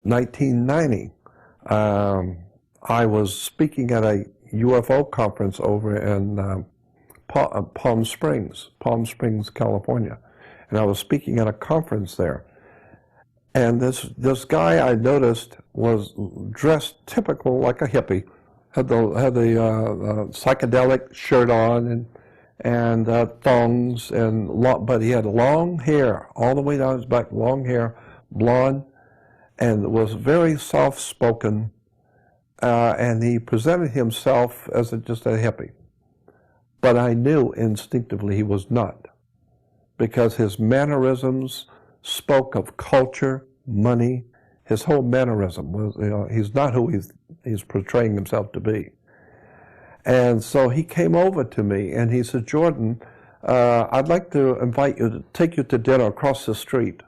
1990, I was speaking at a UFO conference over in Palm Springs, California. And I was speaking at a conference there. And this guy I noticed was dressed typical like a hippie, had the psychedelic shirt on and thongs but he had long hair all the way down his back, long hair, blonde, and was very soft-spoken. And he presented himself as just a hippie. But I knew instinctively he was not, because his mannerisms spoke of culture, money. His whole mannerism was, he's not who he's portraying himself to be. And so he came over to me and he said, Jordan, I'd like to take you to dinner across the street.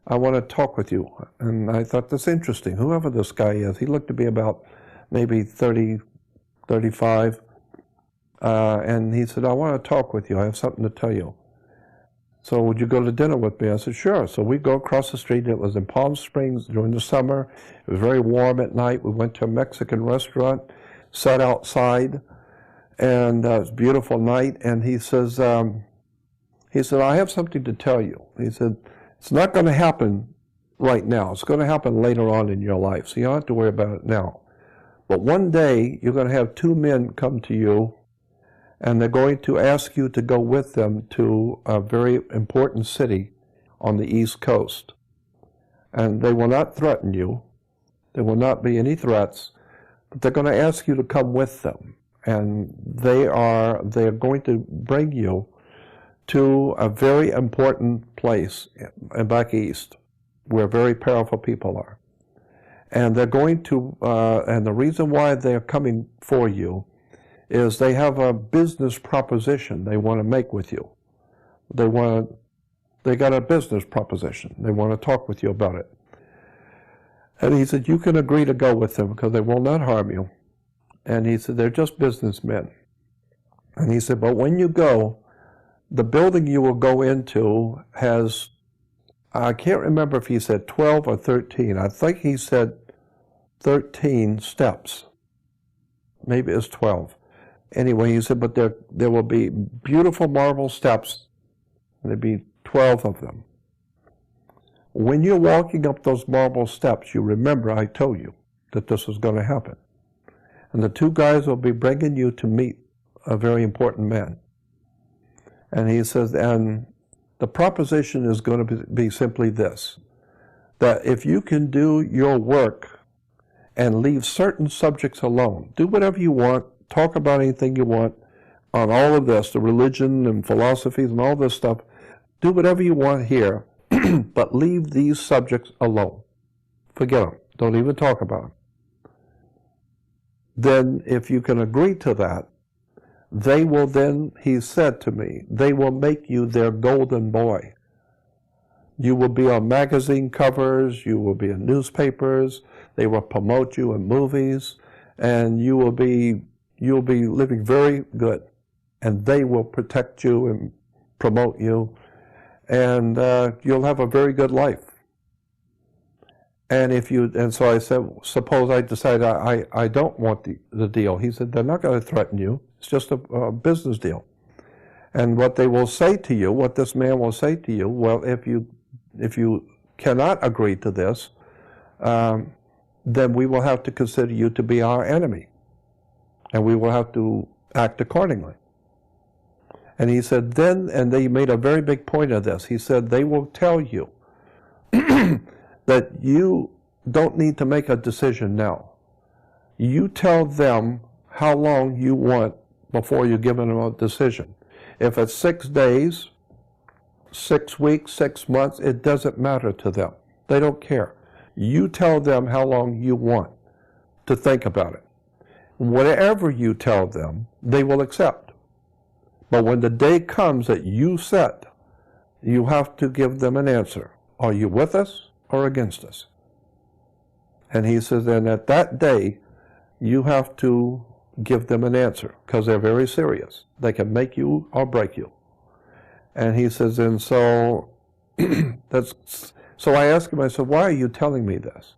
I want to talk with you. And I thought, that's interesting. Whoever this guy is, he looked to be about maybe 30, 35. And he said, I want to talk with you. I have something to tell you. So would you go to dinner with me? I said, sure. So we go across the street. It was in Palm Springs during the summer. It was very warm at night. We went to a Mexican restaurant, sat outside, and it was a beautiful night. And he said, I have something to tell you. He said, it's not going to happen right now. It's going to happen later on in your life, so you don't have to worry about it now. But one day, you're going to have two men come to you, and they're going to ask you to go with them to a very important city on the East Coast. And they will not threaten you. There will not be any threats, but they're going to ask you to come with them. And they are going to bring you to a very important place back east, where very powerful people are. And they're going to, and the reason why they're coming for you is they have a business proposition they want to make with you. They got a business proposition. They want to talk with you about it. And he said, you can agree to go with them because they will not harm you. And he said, they're just businessmen. And he said, but when you go, the building you will go into has, I can't remember if he said 12 or 13. I think he said 13 steps. Maybe it's 12. Anyway, he said, but there will be beautiful marble steps, and there'll be 12 of them. When you're walking up those marble steps, you remember I told you that this was going to happen. And the two guys will be bringing you to meet a very important man. And he says, and the proposition is going to be simply this, that if you can do your work and leave certain subjects alone, do whatever you want, talk about anything you want on all of this, the religion and philosophies and all this stuff, do whatever you want here, but leave these subjects alone. Forget them. Don't even talk about them. Then if you can agree to that, they will then, he said to me, they will make you their golden boy. You will be on magazine covers, you will be in newspapers, they will promote you in movies, and you'll be living very good. And they will protect you and promote you, and you'll have a very good life. And so I said, suppose I decide I don't want the deal. He said, they're not going to threaten you. It's just a business deal. And what they will say to you, what this man will say to you, well, if you cannot agree to this, then we will have to consider you to be our enemy. And we will have to act accordingly. And he said, and they made a very big point of this. He said, they will tell you that you don't need to make a decision now. You tell them how long you want before you're giving them a decision. If it's 6 days, 6 weeks, 6 months, it doesn't matter to them. They don't care. You tell them how long you want to think about it. Whatever you tell them, they will accept. But when the day comes that you set, you have to give them an answer. Are you with us or against us? And he says, and at that day, you have to give them an answer, because they're very serious. They can make you or break you. And he says, and so so I asked him, I said, why are you telling me this?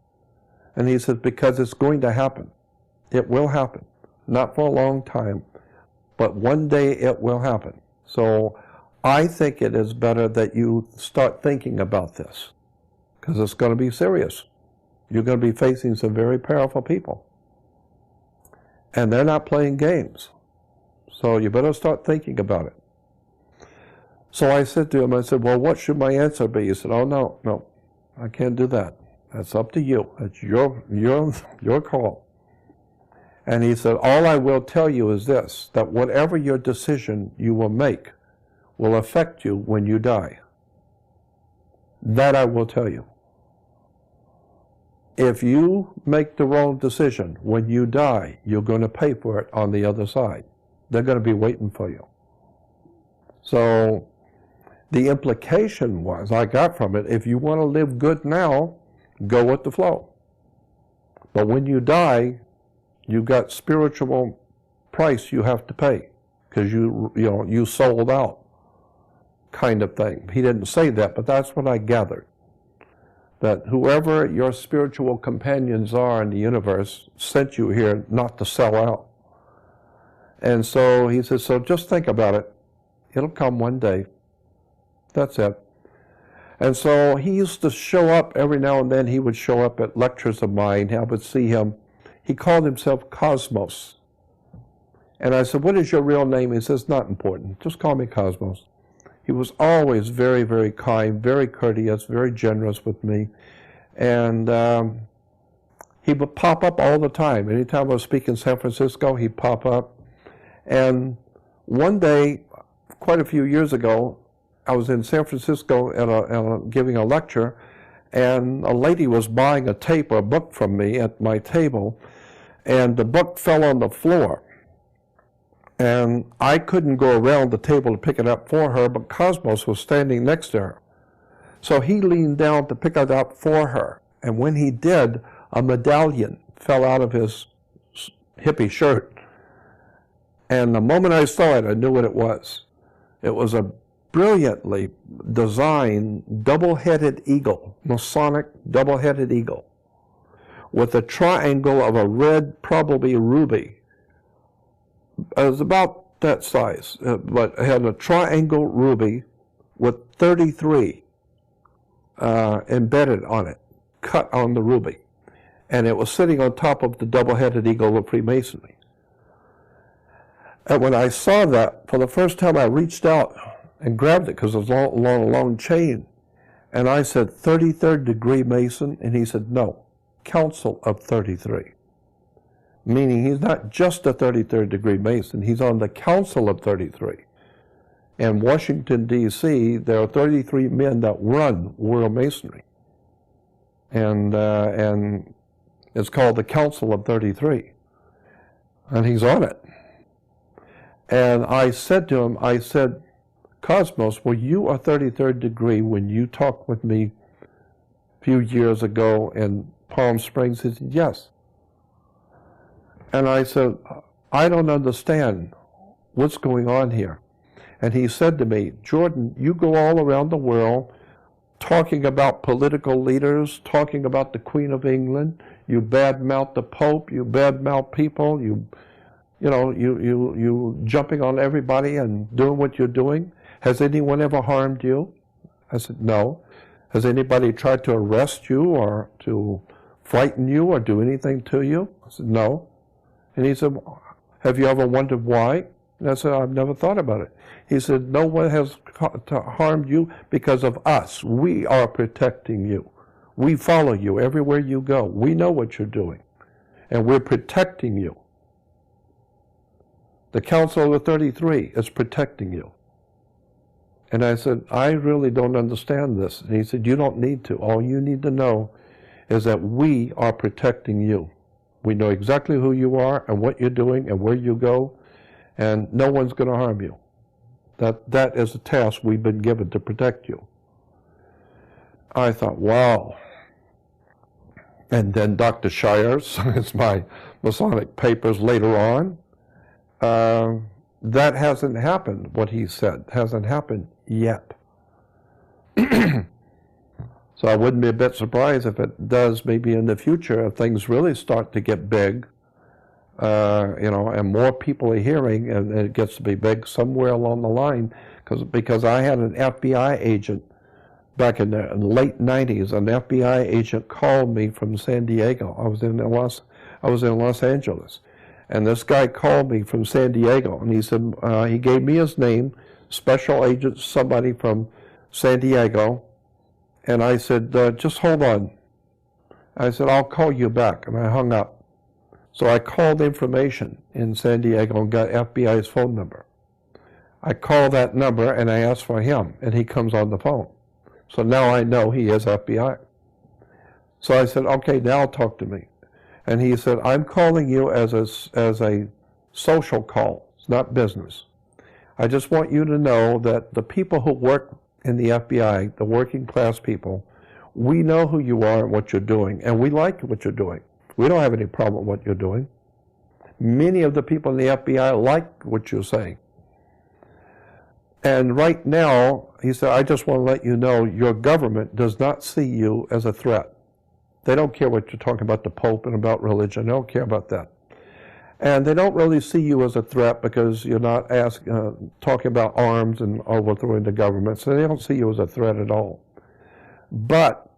And he said, because it's going to happen. It will happen. Not for a long time, but one day it will happen. So I think it is better that you start thinking about this, because it's going to be serious. You're going to be facing some very powerful people. And they're not playing games. So you better start thinking about it. So I said to him, I said, well, what should my answer be? He said, oh, no, I can't do that. That's up to you. It's your call. And he said, all I will tell you is this, that whatever your decision you will make will affect you when you die. That I will tell you. If you make the wrong decision, when you die, you're going to pay for it on the other side. They're going to be waiting for you. So the implication was, I got from it, if you want to live good now, go with the flow. But when you die, you got spiritual price you have to pay, because you sold out, kind of thing. He didn't say that, but that's what I gathered. That whoever your spiritual companions are in the universe sent you here not to sell out. And so he says, so just think about it. It'll come one day. That's it. And so he used to show up every now and then. He would show up at lectures of mine. I would see him. He called himself Cosmos. And I said, what is your real name? He says, not important. Just call me Cosmos. He was always very, very kind, very courteous, very generous with me. And he would pop up all the time. Anytime I was speaking in San Francisco, he'd pop up. And one day, quite a few years ago, I was in San Francisco giving a lecture, and a lady was buying a tape or a book from me at my table, and the book fell on the floor. And I couldn't go around the table to pick it up for her, but Cosmos was standing next to her. So he leaned down to pick it up for her. And when he did, a medallion fell out of his hippie shirt. And the moment I saw it, I knew what it was. It was a brilliantly designed double-headed eagle, Masonic double-headed eagle, with a triangle of a red, probably ruby. It was about that size, but it had a triangle ruby with 33 embedded on it, cut on the ruby. And it was sitting on top of the double-headed eagle of Freemasonry. And when I saw that, for the first time I reached out and grabbed it, because it was along a long chain. And I said, 33rd degree Mason? And he said, no, Council of 33. Meaning he's not just a 33rd degree Mason, he's on the Council of 33. In Washington, D.C., there are 33 men that run World Masonry. And it's called the Council of 33. And he's on it. And I said to him, I said, Cosmos, were you a 33rd degree when you talked with me a few years ago in Palm Springs? He said, yes. And I said, I don't understand what's going on here. And he said to me, Jordan, you go all around the world talking about political leaders, talking about the Queen of England, you badmouth the Pope, you badmouth people, you jumping on everybody and doing what you're doing. Has anyone ever harmed you? I said, no. Has anybody tried to arrest you or to frighten you or do anything to you? I said, no. And he said, have you ever wondered why? And I said, I've never thought about it. He said, no one has harmed you because of us. We are protecting you. We follow you everywhere you go. We know what you're doing. And we're protecting you. The Council of 33 is protecting you. And I said, I really don't understand this. And he said, you don't need to. All you need to know is that we are protecting you. We know exactly who you are and what you're doing and where you go, and no one's going to harm you. That is a task we've been given to protect you. I thought, wow. And then Dr. Shire's, it's my Masonic papers later on. That hasn't happened, what he said, hasn't happened yet. So I wouldn't be a bit surprised if it does maybe in the future, if things really start to get big, and more people are hearing, and it gets to be big somewhere along the line, because I had an FBI agent back in the late 90s. An FBI agent called me from San Diego. I was in Los Angeles, and this guy called me from San Diego, and he said, he gave me his name, special agent, somebody from San Diego, and I said, just hold on. I said, I'll call you back, and I hung up. So I called information in San Diego and got FBI's phone number. I called that number and I asked for him, and he comes on the phone. So now I know he is FBI. So I said, okay, now talk to me. And he said, I'm calling you as a social call. It's not business. I just want you to know that the people who work in the FBI, the working class people, we know who you are and what you're doing, and we like what you're doing. We don't have any problem with what you're doing. Many of the people in the FBI like what you're saying. And right now, he said, I just want to let you know your government does not see you as a threat. They don't care what you're talking about the Pope and about religion. They don't care about that. And they don't really see you as a threat because you're not talking about arms and overthrowing the government. So they don't see you as a threat at all. But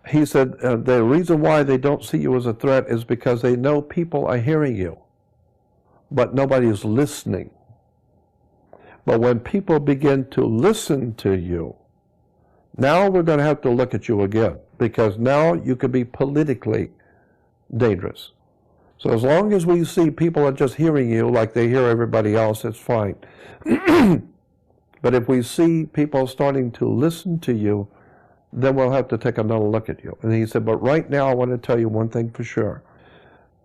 he said the reason why they don't see you as a threat is because they know people are hearing you, but nobody is listening. But when people begin to listen to you, now we're going to have to look at you again, because now you could be politically dangerous. So as long as we see people are just hearing you like they hear everybody else, it's fine. But if we see people starting to listen to you, then we'll have to take another look at you. And he said, but right now I want to tell you one thing for sure.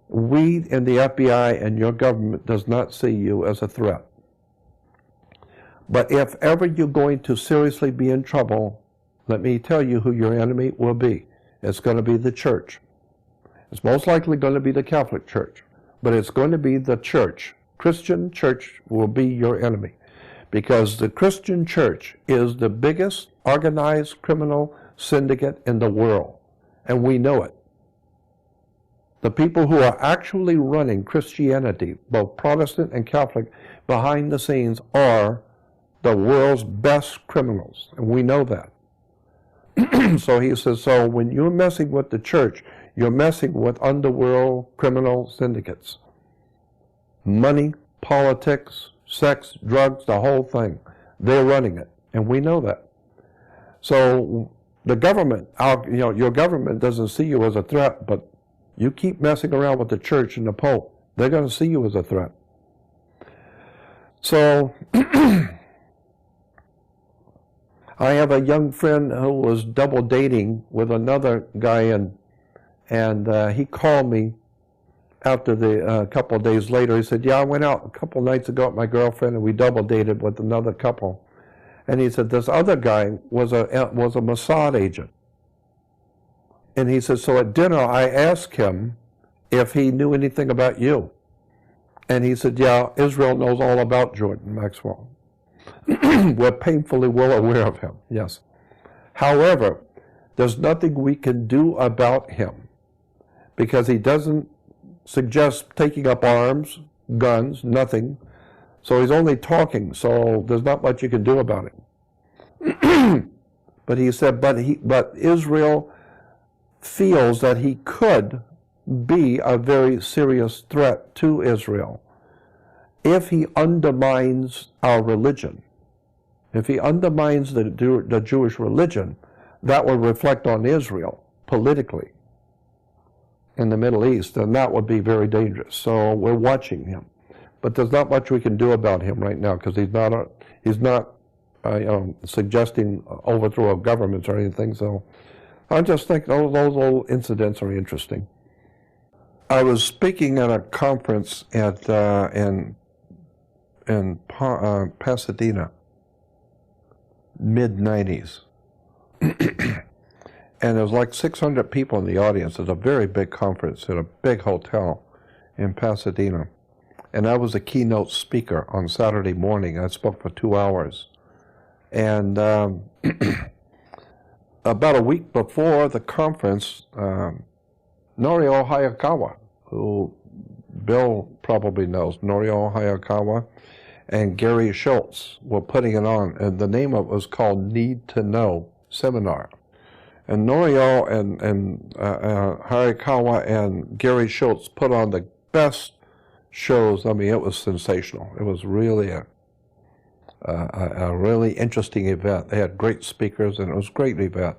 We in the FBI and your government does not see you as a threat. But if ever you're going to seriously be in trouble, let me tell you who your enemy will be. It's going to be the church. It's most likely going to be the Catholic Church, but it's going to be the church. Christian church will be your enemy, because the Christian church is the biggest organized criminal syndicate in the world, and we know it. The people who are actually running Christianity, both Protestant and Catholic, behind the scenes are the world's best criminals, and we know that. So he says, so when you're messing with the church, you're messing with underworld criminal syndicates. Money, politics, sex, drugs, the whole thing. They're running it, and we know that. So the government, your government doesn't see you as a threat, but you keep messing around with the church and the Pope, they're going to see you as a threat. So I have a young friend who was double dating with another guy, and he called me after a couple of days later. He said, yeah, I went out a couple of nights ago with my girlfriend and we double dated with another couple. And he said, this other guy was a Mossad agent. And he said, so at dinner I asked him if he knew anything about you. And he said, yeah, Israel knows all about Jordan Maxwell. We're painfully well aware of him, yes. However, there's nothing we can do about him, because he doesn't suggest taking up arms, guns, nothing. So he's only talking, so there's not much you can do about it. But he said, but Israel feels that he could be a very serious threat to Israel if he undermines our religion. If he undermines the Jewish religion, that will reflect on Israel politically in the Middle East, and that would be very dangerous. So we're watching him. But there's not much we can do about him right now, because he's not suggesting overthrow of governments or anything. So I just think those little incidents are interesting. I was speaking at a conference in Pasadena, mid-90s. And there was like 600 people in the audience. It was a very big conference at a big hotel in Pasadena. And I was a keynote speaker on Saturday morning. I spoke for 2 hours. And about a week before the conference, Norio Hayakawa, who Bill probably knows, Norio Hayakawa, and Gary Schultz were putting it on, and the name of it was called Need to Know Seminar. And Norio and Hayakawa and Gary Schultz put on the best shows. I mean, it was sensational. It was really a really interesting event. They had great speakers, and it was a great event.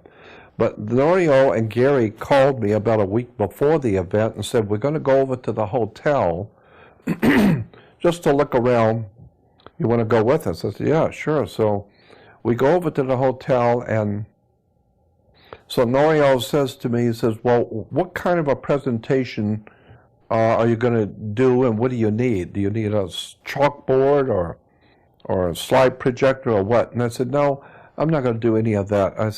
But Norio and Gary called me about a week before the event and said, we're going to go over to the hotel just to look around. You want to go with us? I said, yeah, sure. So we go over to the hotel, and so Norio says to me, he says, well, what kind of a presentation are you going to do, and what do you need? Do you need a chalkboard or a slide projector or what? And I said, no, I'm not going to do any of that. I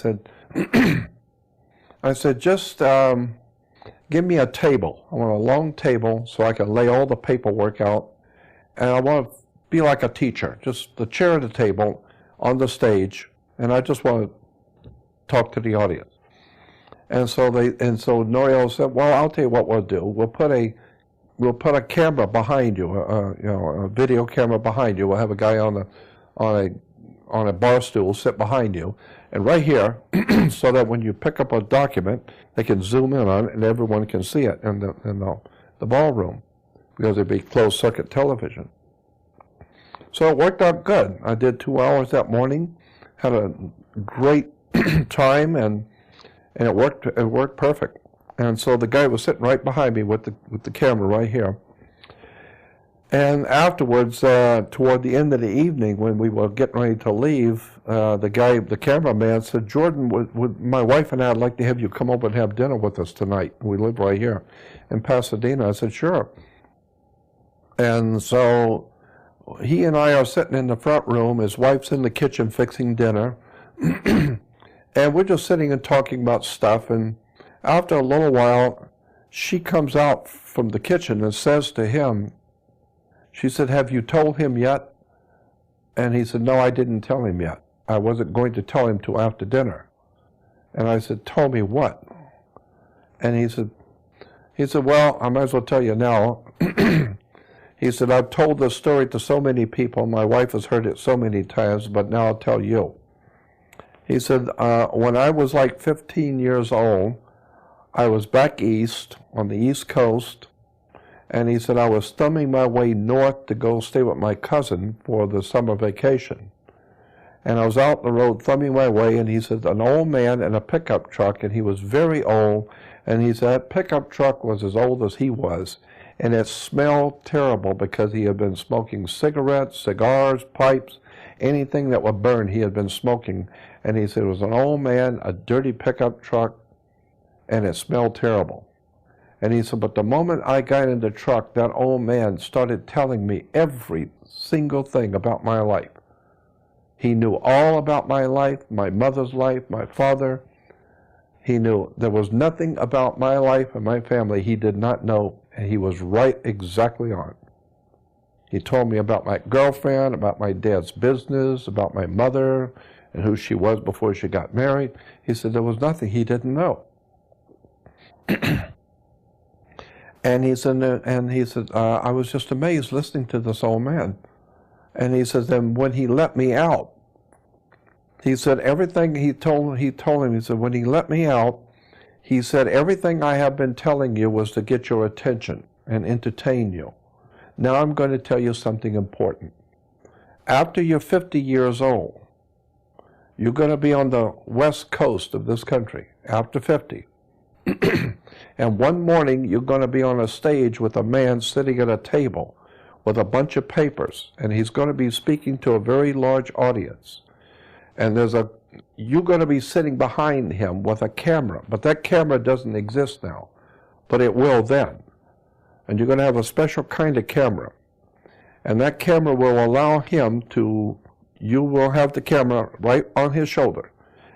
said, just give me a table. I want a long table so I can lay all the paperwork out, and I want to be like a teacher, just the chair at the table on the stage, and I just want to talk to the audience. And so Norio said, well, I'll tell you what we'll do. We'll put a camera behind you, a video camera behind you. We'll have a guy on a bar stool sit behind you, and right here, so that when you pick up a document, they can zoom in on it and everyone can see it in the ballroom, because it'd be closed circuit television. So it worked out good. I did 2 hours that morning, had a great time, and it worked perfect. And so the guy was sitting right behind me with the camera right here. And afterwards, toward the end of the evening, when we were getting ready to leave, the cameraman said, Jordan, would my wife and I would like to have you come over and have dinner with us tonight. We live right here in Pasadena. I said, sure. And so he and I are sitting in the front room. His wife's in the kitchen fixing dinner. And we're just sitting and talking about stuff. And after a little while, she comes out from the kitchen and says to him, she said, have you told him yet? And he said, no, I didn't tell him yet. I wasn't going to tell him till after dinner. And I said, tell me what? And he said, well, I might as well tell you now. He said, I've told this story to so many people. My wife has heard it so many times, but now I'll tell you. He said, when I was like 15 years old, I was back east on the East Coast, and he said I was thumbing my way north to go stay with my cousin for the summer vacation. And I was out the road thumbing my way, and he said an old man in a pickup truck, and he was very old, and he said that pickup truck was as old as he was, and it smelled terrible because he had been smoking cigarettes, cigars, pipes, anything that would burn he had been smoking. And he said it was an old man, a dirty pickup truck, and it smelled terrible. And he said, but the moment I got in the truck, that old man started telling me every single thing about my life. He knew all about my life, my mother's life, my father. He knew there was nothing about my life and my family he did not know, and he was right exactly on. He told me about my girlfriend, about my dad's business, about my mother, and who she was before she got married. He said there was nothing he didn't know. And he said, I was just amazed listening to this old man. And he says, then when he let me out, he said everything he told him, he said, when he let me out, he said, everything I have been telling you was to get your attention and entertain you. Now I'm going to tell you something important. After you're 50 years old, you're going to be on the west coast of this country, after 50. And one morning, you're going to be on a stage with a man sitting at a table with a bunch of papers, and he's going to be speaking to a very large audience. And you're going to be sitting behind him with a camera, but that camera doesn't exist now, but it will then. And you're going to have a special kind of camera. And that camera will allow him you will have the camera right on his shoulder.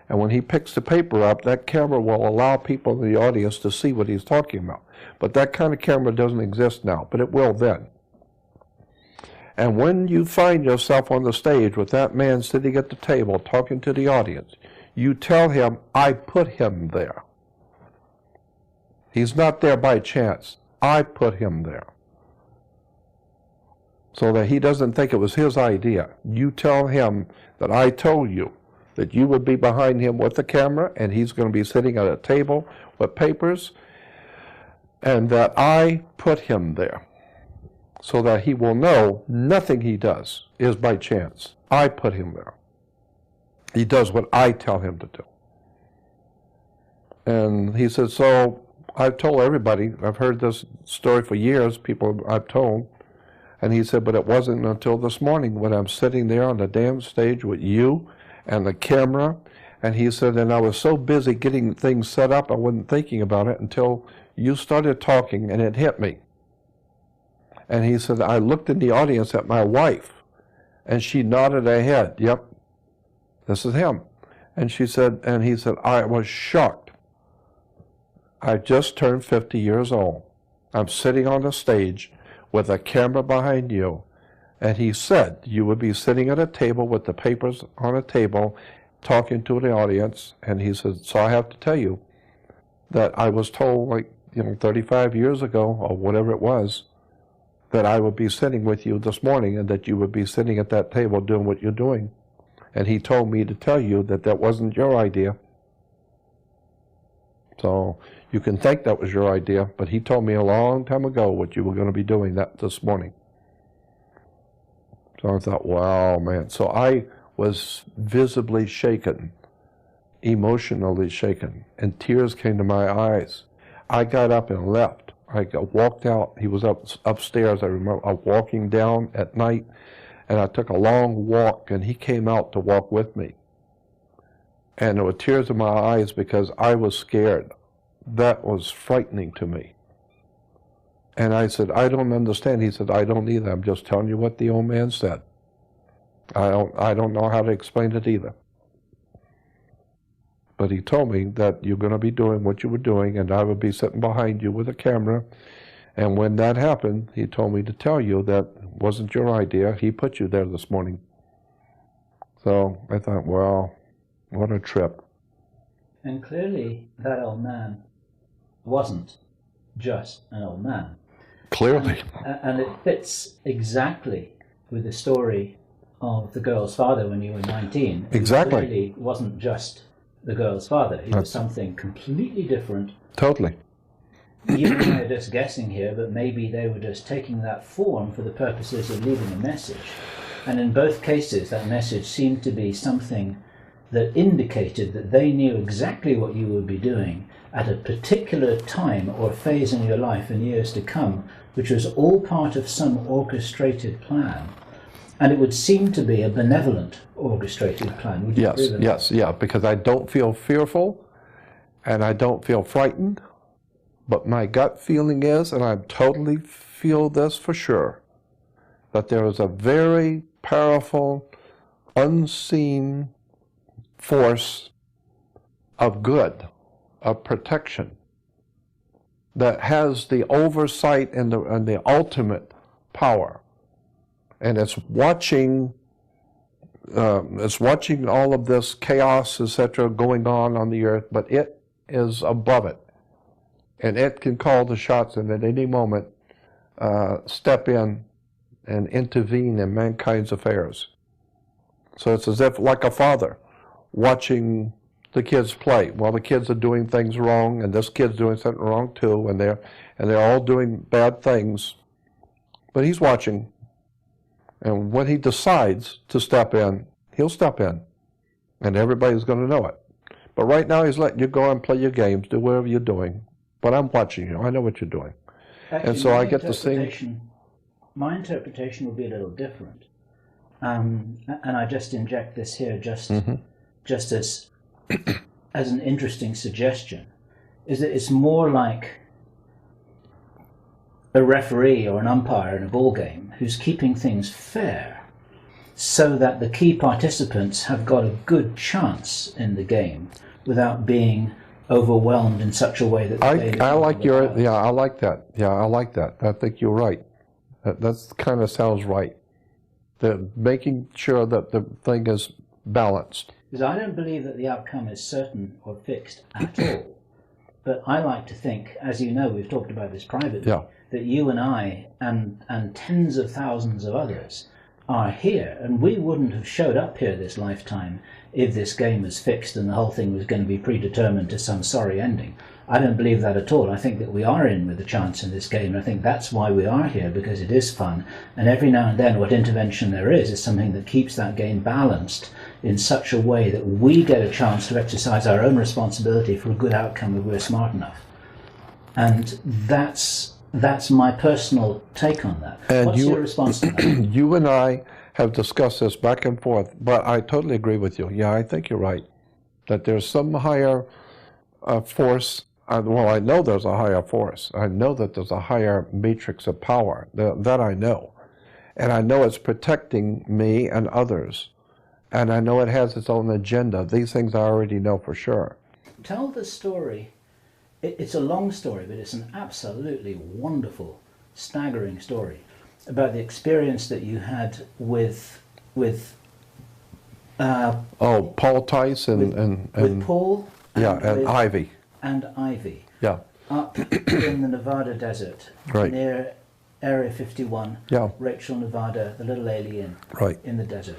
And when he picks the paper up, that camera will allow people in the audience to see what he's talking about. But that kind of camera doesn't exist now, but it will then. And when you find yourself on the stage with that man sitting at the table talking to the audience, you tell him, I put him there. He's not there by chance. I put him there. So that he doesn't think it was his idea. You tell him that I told you that you would be behind him with the camera and he's going to be sitting at a table with papers, and that I put him there so that he will know nothing he does is by chance. I put him there. He does what I tell him to do. And he said, so I've told everybody, I've heard this story for years, people I've told. And he said, but it wasn't until this morning when I'm sitting there on the damn stage with you and the camera. And he said, and I was so busy getting things set up, I wasn't thinking about it until you started talking and it hit me. And he said, I looked in the audience at my wife and she nodded her head. Yep, this is him. And she said, and he said, I was shocked. I just turned 50 years old. I'm sitting on the stage with a camera behind you. And he said, you would be sitting at a table with the papers on a table, talking to the audience. And he said, so I have to tell you that I was told, like, 35 years ago, or whatever it was, that I would be sitting with you this morning and that you would be sitting at that table doing what you're doing. And he told me to tell you that that wasn't your idea. So you can think that was your idea, but he told me a long time ago what you were going to be doing that this morning. So I thought, wow, man. So I was visibly shaken, emotionally shaken, and tears came to my eyes. I got up and left. I walked out. He was upstairs. I remember walking down at night, and I took a long walk, and he came out to walk with me. And there were tears in my eyes because I was scared. That was frightening to me. And I said, I don't understand. He said, I don't either. I'm just telling you what the old man said. I don't know how to explain it either. But he told me that you're going to be doing what you were doing, and I would be sitting behind you with a camera. And when that happened, he told me to tell you that wasn't your idea. He put you there this morning. So I thought, well, what a trip. And clearly that old man wasn't just an old man. Clearly. And it fits exactly with the story of the girl's father when you were 19. Exactly. He clearly wasn't just the girl's father. He was something completely different. Totally. You and I are just guessing here, but maybe they were just taking that form for the purposes of leaving a message. And in both cases, that message seemed to be something that indicated that they knew exactly what you would be doing at a particular time or phase in your life in years to come, which was all part of some orchestrated plan. And it would seem to be a benevolent orchestrated plan. Would you agree with that? Yes, yeah, because I don't feel fearful and I don't feel frightened, but my gut feeling is, and I totally feel this for sure, that there is a very powerful, unseen force of good, of protection, that has the oversight and the ultimate power. And it's watching all of this chaos, etc., going on the earth, but it is above it. And it can call the shots and at any moment step in and intervene in mankind's affairs. So it's as if like a father watching the kids play while the kids are doing things wrong, and this kid's doing something wrong too, and they're all doing bad things, but he's watching. And when he decides to step in, he'll step in, and everybody's going to know it. But right now he's letting you go and play your games, do whatever you're doing, but I'm watching you. I know what you're doing. Actually, and so I get to see. My interpretation will be a little different. And I just inject this here just as an interesting suggestion, is that it's more like a referee or an umpire in a ball game who's keeping things fair so that the key participants have got a good chance in the game without being overwhelmed in such a way that I like your, yeah, I like that. Yeah, I like that. I think you're right. That kind of sounds right. Making sure that the thing is balanced. Because I don't believe that the outcome is certain or fixed at all. But I like to think, as you know, we've talked about this privately, Yeah. that you and I and tens of thousands of others are here, and we wouldn't have showed up here this lifetime if this game was fixed and the whole thing was going to be predetermined to some sorry ending. I don't believe that at all. I think that we are in with a chance in this game, and I think that's why we are here, because it is fun. And every now and then what intervention there is something that keeps that game balanced in such a way that we get a chance to exercise our own responsibility for a good outcome if we're smart enough. And that's my personal take on that. And What's your response to that? You and I have discussed this back and forth, but I totally agree with you. Yeah, I think you're right, that there's some higher force. Well, I know there's a higher force. I know that there's a higher matrix of power. That I know. And I know it's protecting me and others. And I know it has its own agenda. These things I already know for sure. Tell the story. It's a long story, but it's an absolutely wonderful, staggering story about the experience that you had with Paul Tice with Paul and Ivy. And Ivy. Yeah. Up in the Nevada desert, Right. near Area 51, Yeah. Rachel, Nevada, the little alien Right. in the desert.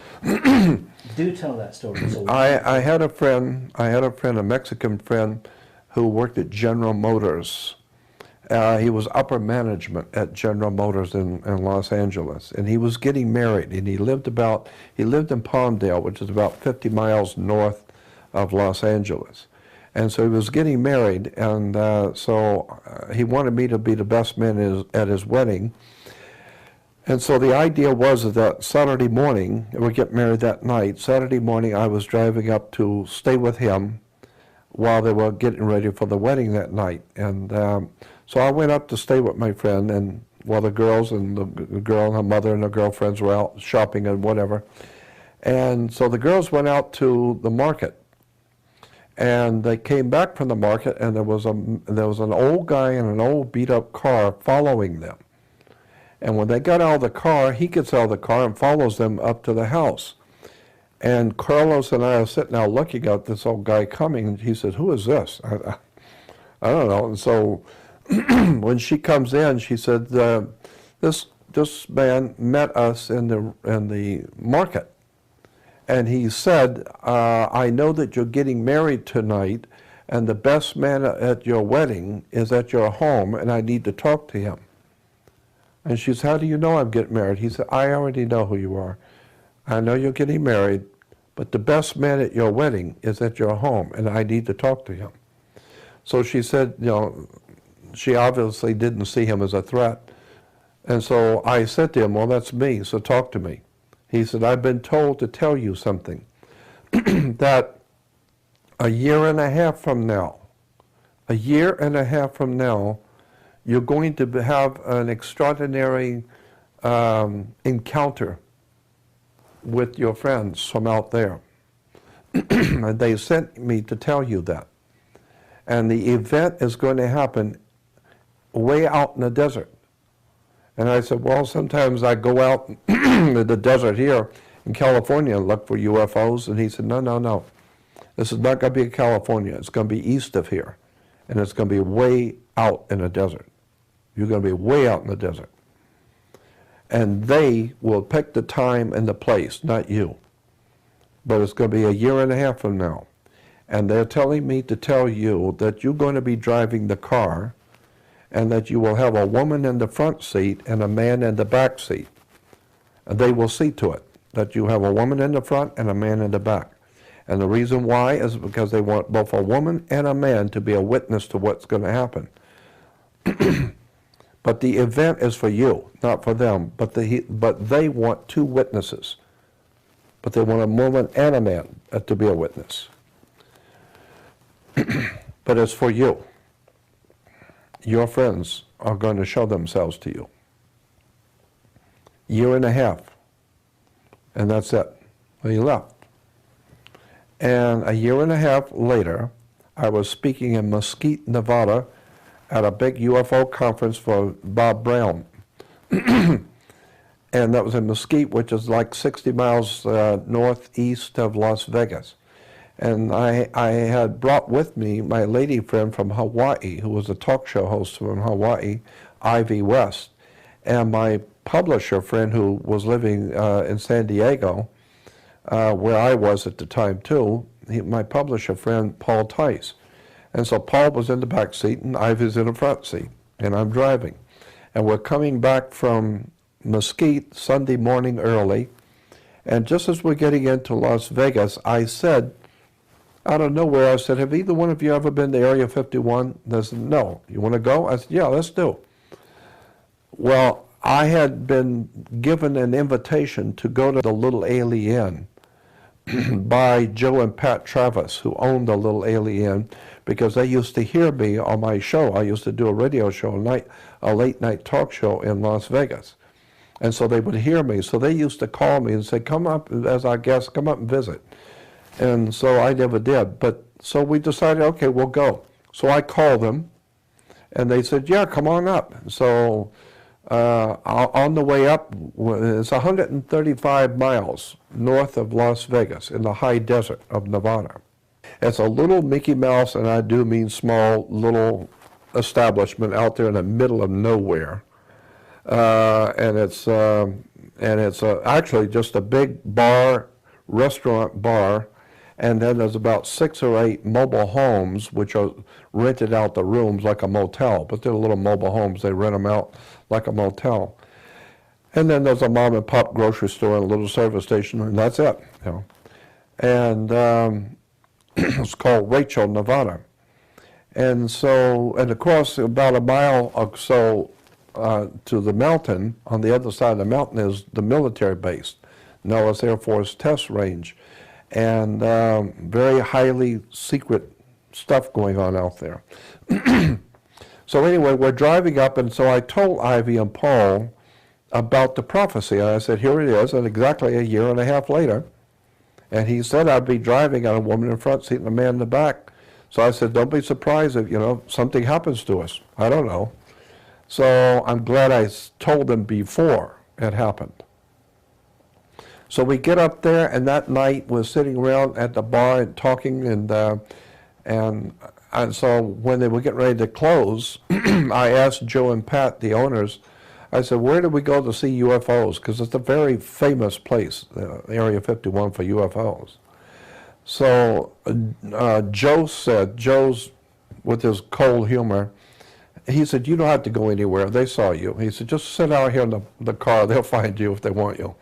Do tell that story. I had a friend, a Mexican friend, who worked at General Motors. He was upper management at General Motors in Los Angeles, and he was getting married, and he lived in Palmdale, which is about 50 miles north of Los Angeles. And so he was getting married, and so he wanted me to be the best man at his wedding. And so the idea was that Saturday morning, we get married that night, Saturday morning I was driving up to stay with him while they were getting ready for the wedding that night. And so I went up to stay with my friend, and while the girls and the girl and her mother and her girlfriends were out shopping and whatever. And so the girls went out to the market. And they came back from the market, and there was an old guy in an old beat-up car following them. And when they got out of the car, he gets out of the car and follows them up to the house. And Carlos and I are sitting there looking at this old guy coming, and he said, "Who is this?" I don't know. And so when she comes in, she said, "This man met us in the market. And he said, I know that you're getting married tonight, and the best man at your wedding is at your home, and I need to talk to him." And she said, "How do you know I'm getting married?" He said, "I already know who you are. I know you're getting married, but the best man at your wedding is at your home, and I need to talk to him." So she said, she obviously didn't see him as a threat. And so I said to him, "Well, that's me, so talk to me." He said, "I've been told to tell you something, that a year and a half from now, you're going to have an extraordinary encounter with your friends from out there. And they sent me to tell you that. And the event is going to happen way out in the desert." And I said, "Well, sometimes I go out in the desert here in California and look for UFOs." And he said, No. This is not going to be in California. It's going to be east of here. And it's going to be way out in the desert. You're going to be way out in the desert. And they will pick the time and the place, not you. But it's going to be a year and a half from now. And they're telling me to tell you that you're going to be driving the car, and that you will have a woman in the front seat and a man in the back seat. And they will see to it that you have a woman in the front and a man in the back. And the reason why is because they want both a woman and a man to be a witness to what's going to happen. But the event is for you, not for them. But they want two witnesses. But they want a woman and a man to be a witness. But it's for you. Your friends are going to show themselves to you. Year and a half. And that's it. Well, he left. And a year and a half later, I was speaking in Mesquite, Nevada, at a big UFO conference for Bob Brown. And that was in Mesquite, which is like 60 miles northeast of Las Vegas. And I had brought with me my lady friend from Hawaii, who was a talk show host from Hawaii, Ivy West, and my publisher friend who was living in San Diego, where I was at the time too, my publisher friend, Paul Tice. And so Paul was in the back seat and Ivy's in the front seat, and I'm driving. And we're coming back from Mesquite Sunday morning early, and just as we're getting into Las Vegas, I said, out of nowhere, I said, have either one of you ever been to Area 51? They said, no. You want to go? I said, yeah, let's do. Well, I had been given an invitation to go to the Little Alien by Joe and Pat Travis, who owned the Little Alien, because they used to hear me on my show. I used to do a radio show, a late night talk show in Las Vegas. And so they would hear me. So they used to call me and say, come up as our guest, come up and visit. And so I never did. But so we decided, okay, we'll go. So I called them, and they said, yeah, come on up. So on the way up, it's 135 miles north of Las Vegas in the high desert of Nevada. It's a little Mickey Mouse, and I do mean small, little establishment out there in the middle of nowhere. And it's actually just a big restaurant bar, and then there's about 6 or 8 mobile homes which are rented out the rooms like a motel, but they're little mobile homes. They rent them out like a motel. And then there's a mom and pop grocery store and a little service station, and that's it. You know. And it's called Rachel, Nevada. And so, and across about a mile or so to the mountain, on the other side of the mountain is the military base, Nellis Air Force Test Range, and very highly secret stuff going on out there. So anyway, we're driving up, and so I told Ivy and Paul about the prophecy, and I said, here it is, and exactly a year and a half later, and he said I'd be driving on a woman in the front seat and a man in the back. So I said, don't be surprised if, something happens to us. I don't know. So I'm glad I told them before it happened. So we get up there, and that night we're sitting around at the bar and talking, and so when they were getting ready to close, I asked Joe and Pat, the owners, I said, where do we go to see UFOs? Because it's a very famous place, Area 51 for UFOs. So Joe said, Joe's with his cold humor, he said, you don't have to go anywhere. They saw you. He said, just sit out here in the car. They'll find you if they want you.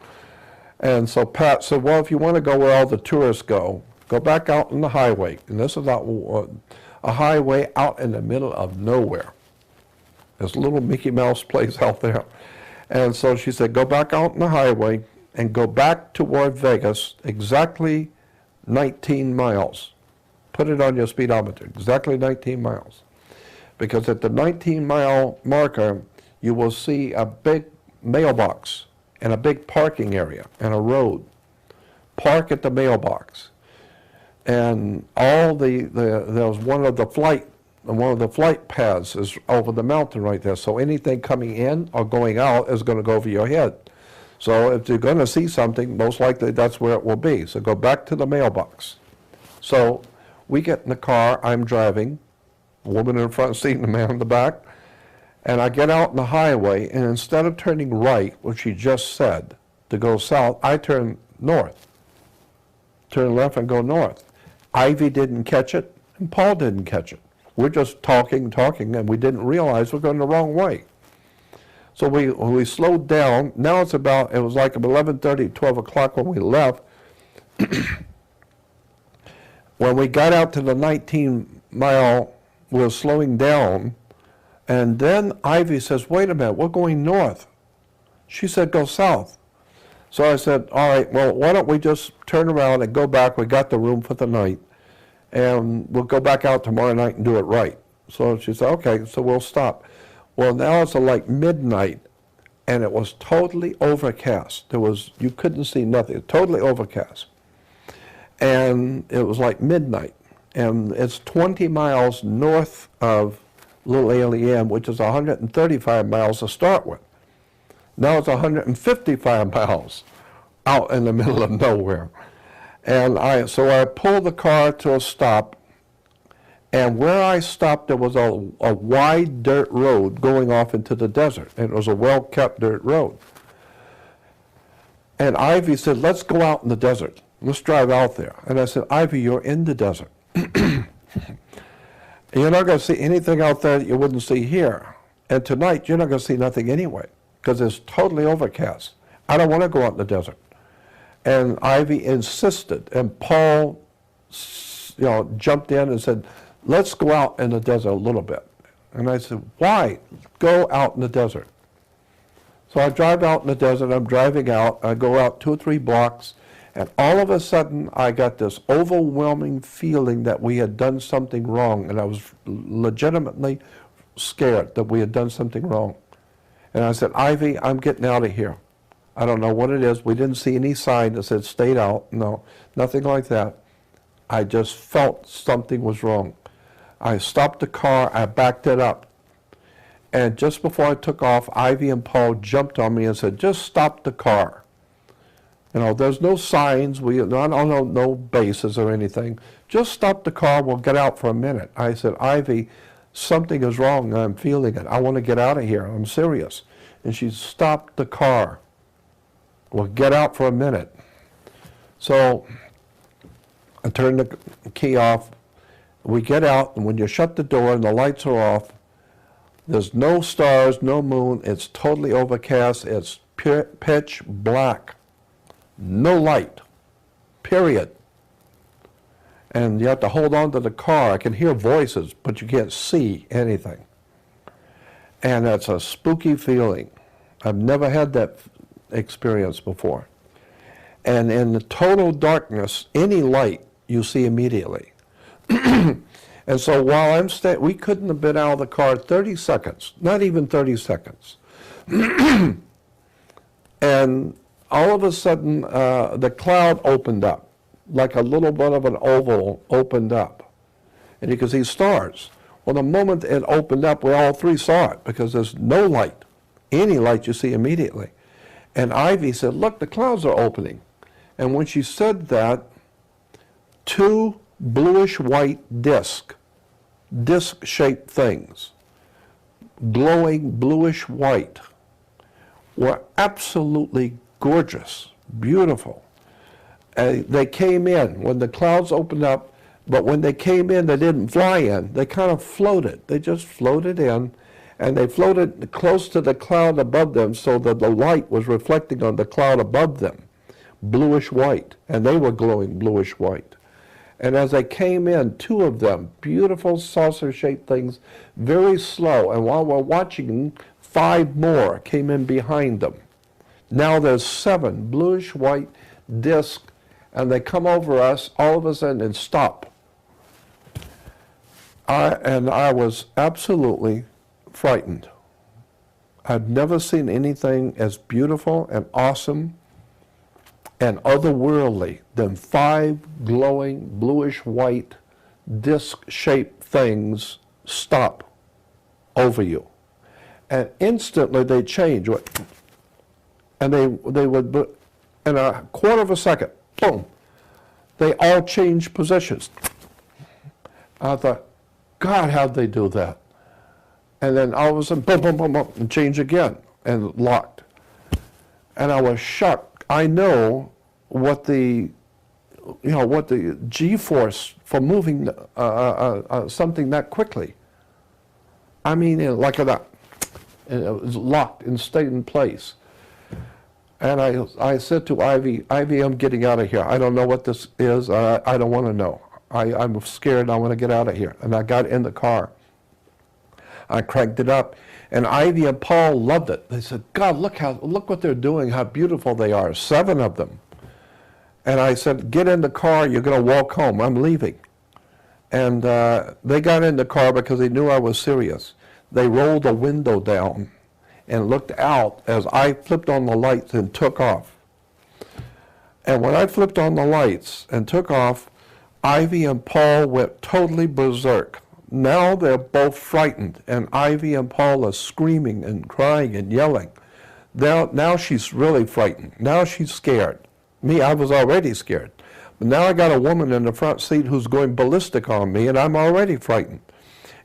And so Pat said, well, if you want to go where all the tourists go back out on the highway. And this is out, a highway out in the middle of nowhere. This little Mickey Mouse place out there. And so she said, go back out on the highway and go back toward Vegas exactly 19 miles. Put it on your speedometer, exactly 19 miles. Because at the 19-mile marker, you will see a big mailbox and a big parking area and a road. Park at the mailbox. And there's one of the flight paths is over the mountain right there. So anything coming in or going out is going to go over your head. So if you're going to see something, most likely that's where it will be. So go back to the mailbox. So we get in the car, I'm driving, a woman in the front seat and a man in the back, and I get out on the highway, and instead of turning right, which he just said, to go south, I turn north. Turn left and go north. Ivy didn't catch it, and Paul didn't catch it. We're just talking, and we didn't realize we're going the wrong way. So we slowed down. Now it was like 11:30, 12 o'clock when we left. When we got out to the 19-mile, we were slowing down, and then Ivy says, wait a minute, we're going north. She said, go south. So I said, all right, well, why don't we just turn around and go back? We got the room for the night, and we'll go back out tomorrow night and do it right. So she said, okay, so we'll stop. Well, now it's like midnight, and it was totally overcast. You couldn't see nothing, totally overcast. And it was like midnight, and it's 20 miles north of Little Alien, which is 135 miles to start with. Now it's 155 miles out in the middle of nowhere. And so I pulled the car to a stop, and where I stopped, there was a wide dirt road going off into the desert, and it was a well-kept dirt road. And Ivy said, let's go out in the desert. Let's drive out there. And I said, Ivy, you're in the desert. You're not going to see anything out there that you wouldn't see here. And tonight, you're not going to see nothing anyway, because it's totally overcast. I don't want to go out in the desert. And Ivy insisted, and Paul, jumped in and said, let's go out in the desert a little bit. And I said, why? Go out in the desert. So I drive out in the desert, I'm driving out, I go out 2 or 3 blocks, and all of a sudden I got this overwhelming feeling that we had done something wrong, and I was legitimately scared that we had done something wrong. And I said, Ivy, I'm getting out of here. I don't know what it is. We didn't see any sign that said stayed out. No, nothing like that. I just felt something was wrong. I stopped the car, I backed it up. And just before I took off, Ivy and Paul jumped on me and said, just stop the car. There's no signs, no bases or anything. Just stop the car, we'll get out for a minute. I said, Ivy, something is wrong, I'm feeling it. I want to get out of here, I'm serious. And she stopped the car. We'll get out for a minute. So I turned the key off. We get out, and when you shut the door and the lights are off, there's no stars, no moon, it's totally overcast, it's pitch black. No light, period. And you have to hold on to the car. I can hear voices, but you can't see anything. And that's a spooky feeling. I've never had that experience before. And in the total darkness, any light you see immediately. And so while I'm we couldn't have been out of the car 30 seconds, not even 30 seconds. And all of a sudden, the cloud opened up, like a little bit of an oval opened up. And you can see stars. Well, the moment it opened up, we all 3 saw it, because there's no light. Any light you see immediately. And Ivy said, look, the clouds are opening. And when she said that, 2 bluish-white disc-shaped things, glowing bluish-white, were absolutely gorgeous, beautiful. They came in when the clouds opened up, but when they came in, they didn't fly in. They kind of floated. They just floated in, and they floated close to the cloud above them so that the light was reflecting on the cloud above them, bluish-white, and they were glowing bluish-white. And as they came in, 2 of them, beautiful saucer-shaped things, very slow. And while we're watching, 5 more came in behind them. Now there's 7 bluish-white discs, and they come over us all of a sudden and stop. I was absolutely frightened. I've never seen anything as beautiful and awesome and otherworldly than 5 glowing bluish-white disc-shaped things stop over you. And instantly they change. And they would, in a quarter of a second, boom, they all changed positions. I thought, God, how'd they do that? And then all of a sudden, boom, boom, boom, boom, and change again, and locked. And I was shocked. I know what the G-force for moving something that quickly. I mean, like that. And it was locked and stayed in place. And I said to Ivy, I'm getting out of here. I don't know what this is. I don't want to know. I'm scared. I want to get out of here. And I got in the car. I cranked it up. And Ivy and Paul loved it. They said, God, look what they're doing, how beautiful they are. 7 of them. And I said, get in the car. You're going to walk home. I'm leaving. And they got in the car because they knew I was serious. They rolled the window down and looked out as I flipped on the lights and took off. And when I flipped on the lights and took off, Ivy and Paul went totally berserk. Now they're both frightened, and Ivy and Paul are screaming and crying and yelling. Now she's really frightened. Now she's scared. Me, I was already scared. But now I got a woman in the front seat who's going ballistic on me, and I'm already frightened.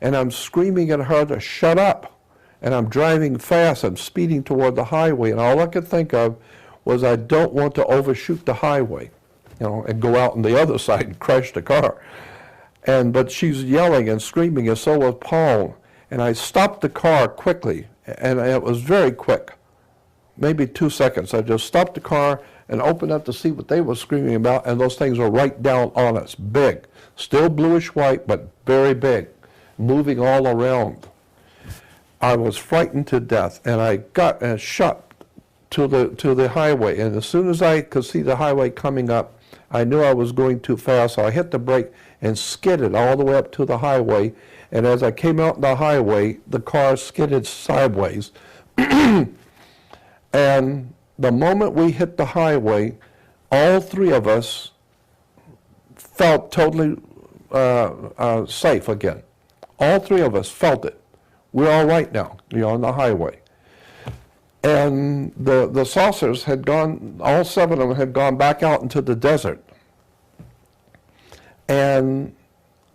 And I'm screaming at her to shut up. And I'm driving fast. I'm speeding toward the highway, and all I could think of was I don't want to overshoot the highway, and go out on the other side and crash the car. But she's yelling and screaming, and so was Paul. And I stopped the car quickly, and it was very quick, maybe 2 seconds. I just stopped the car and opened up to see what they were screaming about, and those things were right down on us, big. Still bluish white, but very big, moving all around. I was frightened to death, and I got shot to the highway. And as soon as I could see the highway coming up, I knew I was going too fast, so I hit the brake and skidded all the way up to the highway. And as I came out the highway, the car skidded sideways. And the moment we hit the highway, all three of us felt totally safe again. All three of us felt it. We're all right now, on the highway. And the saucers had gone, all seven of them had gone back out into the desert. And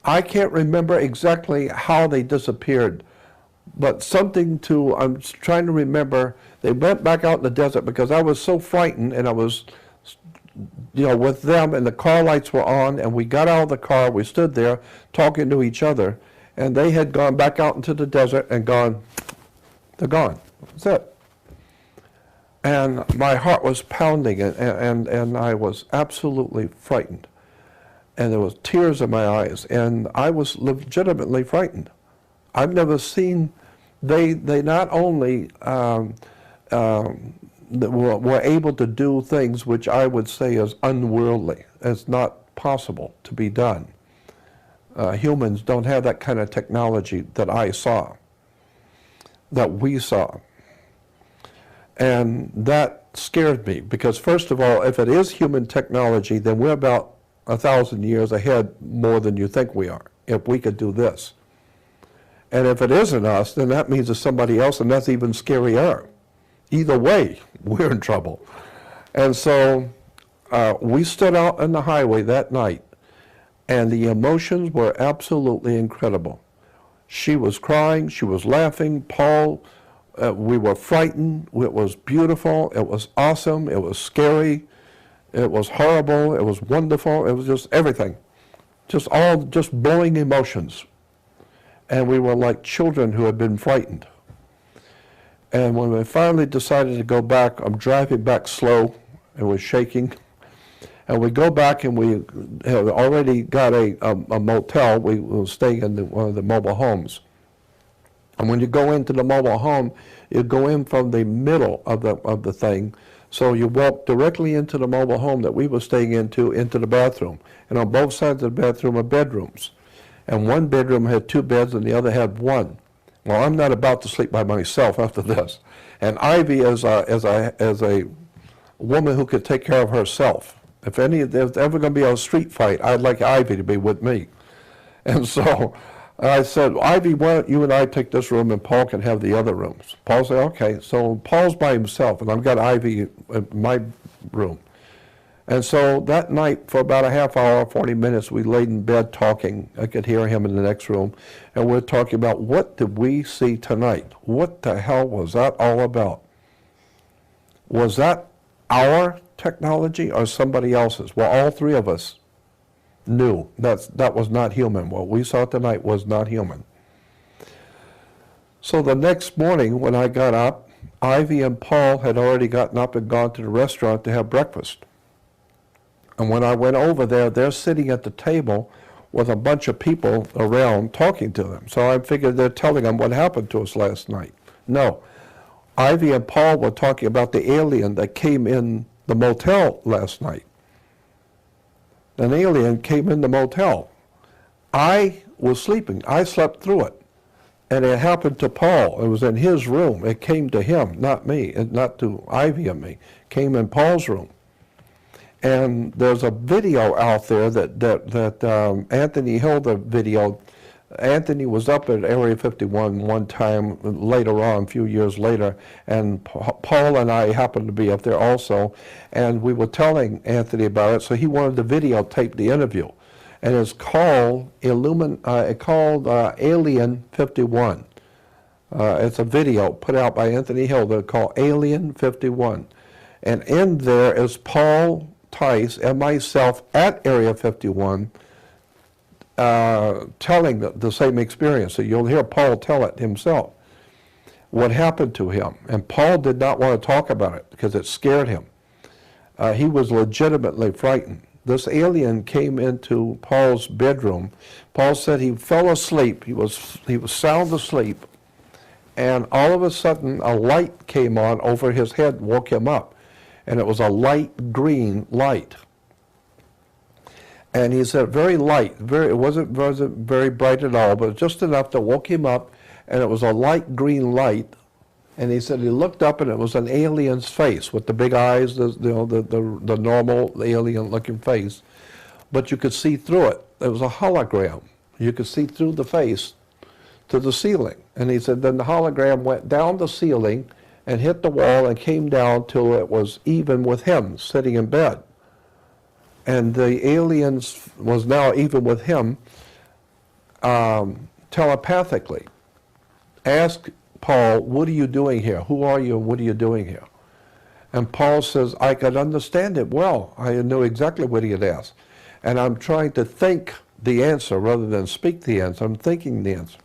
I can't remember exactly how they disappeared, but I'm trying to remember, they went back out in the desert because I was so frightened, and I was, with them, and the car lights were on, and we got out of the car, we stood there talking to each other, and they had gone back out into the desert and they're gone. That's it. And my heart was pounding, and I was absolutely frightened. And there was tears in my eyes, and I was legitimately frightened. I've never seen, they not only were able to do things which I would say is unworldly. It's not possible to be done. Humans don't have that kind of technology that I saw, that we saw. And that scared me, because first of all, if it is human technology, then we're about 1,000 years ahead more than you think we are, if we could do this. And if it isn't us, then that means it's somebody else, and that's even scarier. Either way, we're in trouble. And so we stood out on the highway that night, and the emotions were absolutely incredible. She was crying, she was laughing, Paul, we were frightened, it was beautiful, it was awesome, it was scary, it was horrible, it was wonderful, it was just everything. Just blowing emotions. And we were like children who had been frightened. And when we finally decided to go back, I'm driving back slow, and was shaking. And we go back, and we had already got a motel. We were staying in one of the mobile homes. And when you go into the mobile home, you go in from the middle of the thing. So you walk directly into the mobile home that we were staying into the bathroom. And on both sides of the bathroom are bedrooms. And one bedroom had 2 beds, and the other had 1. Well, I'm not about to sleep by myself after this. And Ivy, as a woman who could take care of herself, if there's ever going to be a street fight, I'd like Ivy to be with me. And so I said, Ivy, why don't you and I take this room, and Paul can have the other rooms? Paul said, okay. So Paul's by himself, and I've got Ivy in my room. And so that night, for about a half hour, 40 minutes, we laid in bed talking. I could hear him in the next room. And we're talking about, what did we see tonight? What the hell was that all about? Was that our technology or somebody else's? Well, all three of us knew that was not human. What we saw tonight was not human. So the next morning when I got up, Ivy and Paul had already gotten up and gone to the restaurant to have breakfast. And when I went over there, they're sitting at the table with a bunch of people around talking to them. So I figured they're telling them what happened to us last night. No. Ivy and Paul were talking about the alien that came in the motel last night. An alien came in the motel. I was sleeping. I slept through it. And it happened to Paul. It was in his room. It came to him, not me, and not to Ivy and me. It came in Paul's room. And there's a video out there that Anthony Hilda video Anthony was up at Area 51 one time later on, a few years later, and Paul and I happened to be up there also, and we were telling Anthony about it, so he wanted to videotape the interview. And it's called Alien 51. It's a video put out by Anthony Hill. They're called Alien 51. And in there is Paul Tice and myself at Area 51 telling the same experience. So you'll hear Paul tell it himself, what happened to him. And Paul did not want to talk about it because it scared him. He was legitimately frightened. This alien came into Paul's bedroom. Paul said he fell asleep. He was sound asleep. And all of a sudden, a light came on over his head, woke him up. And it was a light green light. And he said, very light, it wasn't very bright at all, but just enough to woke him up, and it was a light green light. And he said he looked up, and it was an alien's face with the big eyes, the normal alien-looking face. But you could see through it. It was a hologram. You could see through the face to the ceiling. And he said then the hologram went down the ceiling and hit the wall and came down till it was even with him sitting in bed. And the aliens was now even with him telepathically. Ask Paul, what are you doing here? Who are you and what are you doing here? And Paul says, I could understand it well. I knew exactly what he had asked. And I'm trying to think the answer rather than speak the answer. I'm thinking the answer.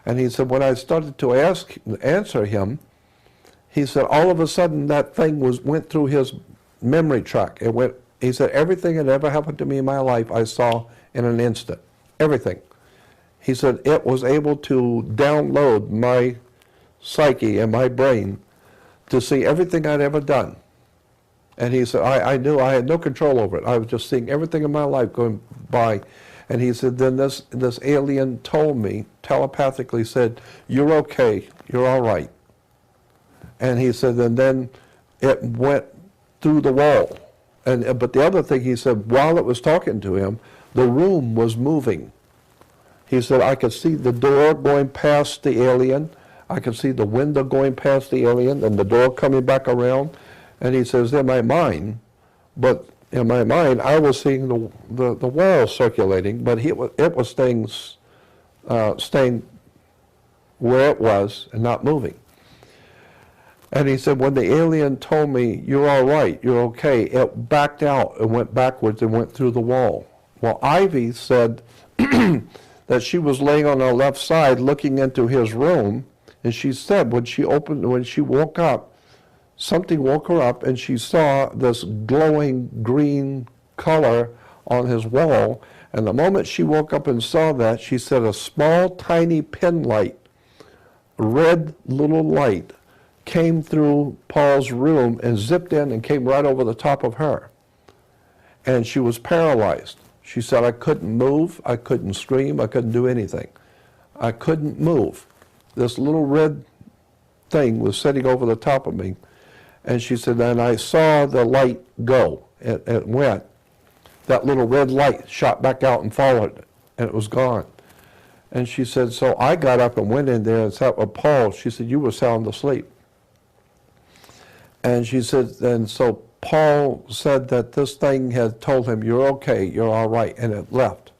And he said, when I started to answer him, he said, all of a sudden that thing went through his memory track. He said, everything that ever happened to me in my life I saw in an instant. Everything. He said, it was able to download my psyche and my brain to see everything I'd ever done. And he said, I knew I had no control over it. I was just seeing everything in my life going by. And he said, then this alien told me, telepathically said, you're okay, you're all right. And he said, and then it went through the wall. But the other thing, he said, while it was talking to him, the room was moving. He said, I could see the door going past the alien. I could see the window going past the alien and the door coming back around. And he says, in my mind, I was seeing the wall circulating, but it was staying where it was and not moving. And he said, when the alien told me, you're all right, you're okay, it backed out and went backwards and went through the wall. Well, Ivy said that she was laying on her left side looking into his room, and she said when she woke up, something woke her up, and she saw this glowing green color on his wall. And the moment she woke up and saw that, she said a small, tiny pin light, red little light, came through Paul's room and zipped in and came right over the top of her. And she was paralyzed. She said, I couldn't move, I couldn't scream, I couldn't do anything. I couldn't move. This little red thing was sitting over the top of me. And she said, and I saw the light go. It went. That little red light shot back out and followed it, and it was gone. And she said, so I got up and went in there and sat with Paul. She said, you were sound asleep. And she said, and so Paul said that this thing had told him, you're okay, you're all right, and it left.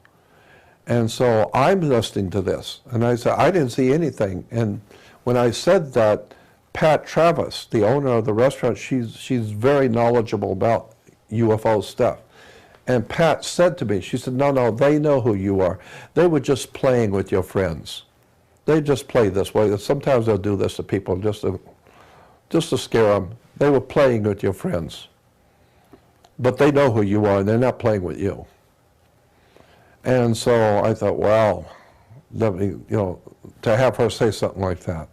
And so I'm listening to this, and I said, I didn't see anything. And when I said that, Pat Travis, the owner of the restaurant, she's very knowledgeable about UFO stuff. And Pat said to me, she said, no, they know who you are. They were just playing with your friends. They just play this way. Sometimes they'll do this to people just to scare them. They were playing with your friends. But they know who you are, and they're not playing with you. And so I thought, wow, to have her say something like that.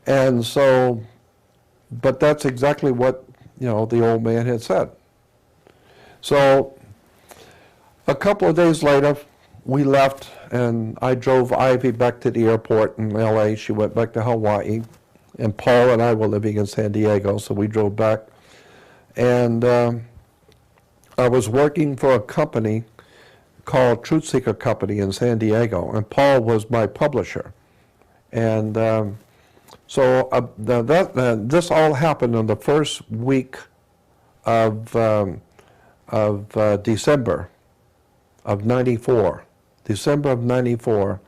And so, but that's exactly what, the old man had said. So a couple of days later, we left, and I drove Ivy back to the airport in LA. She went back to Hawaii, and Paul and I were living in San Diego, so we drove back. And I was working for a company called Truth Seeker Company in San Diego, and Paul was my publisher. And this all happened in the first week of December of '94. December of '94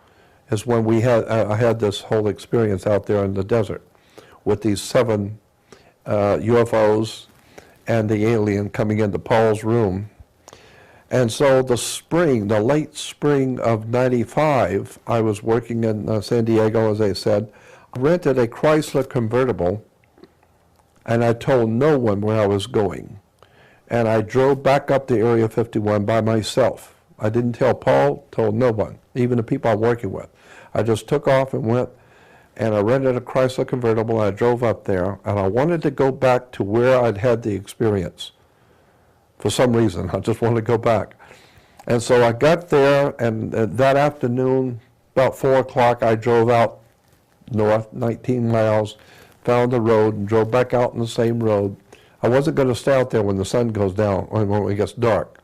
is when I had this whole experience out there in the desert with these 7 UFOs and the alien coming into Paul's room. And so the late spring of '95, I was working in San Diego, as I said. I rented a Chrysler convertible, and I told no one where I was going. And I drove back up to Area 51 by myself. I didn't tell Paul, told no one, even the people I'm working with. I just took off and went, and I rented a Chrysler convertible, and I drove up there, and I wanted to go back to where I'd had the experience. For some reason, I just wanted to go back. And so I got there, and that afternoon, about 4 o'clock, I drove out north, 19 miles, found the road, and drove back out on the same road. I wasn't going to stay out there when the sun goes down, or when it gets dark.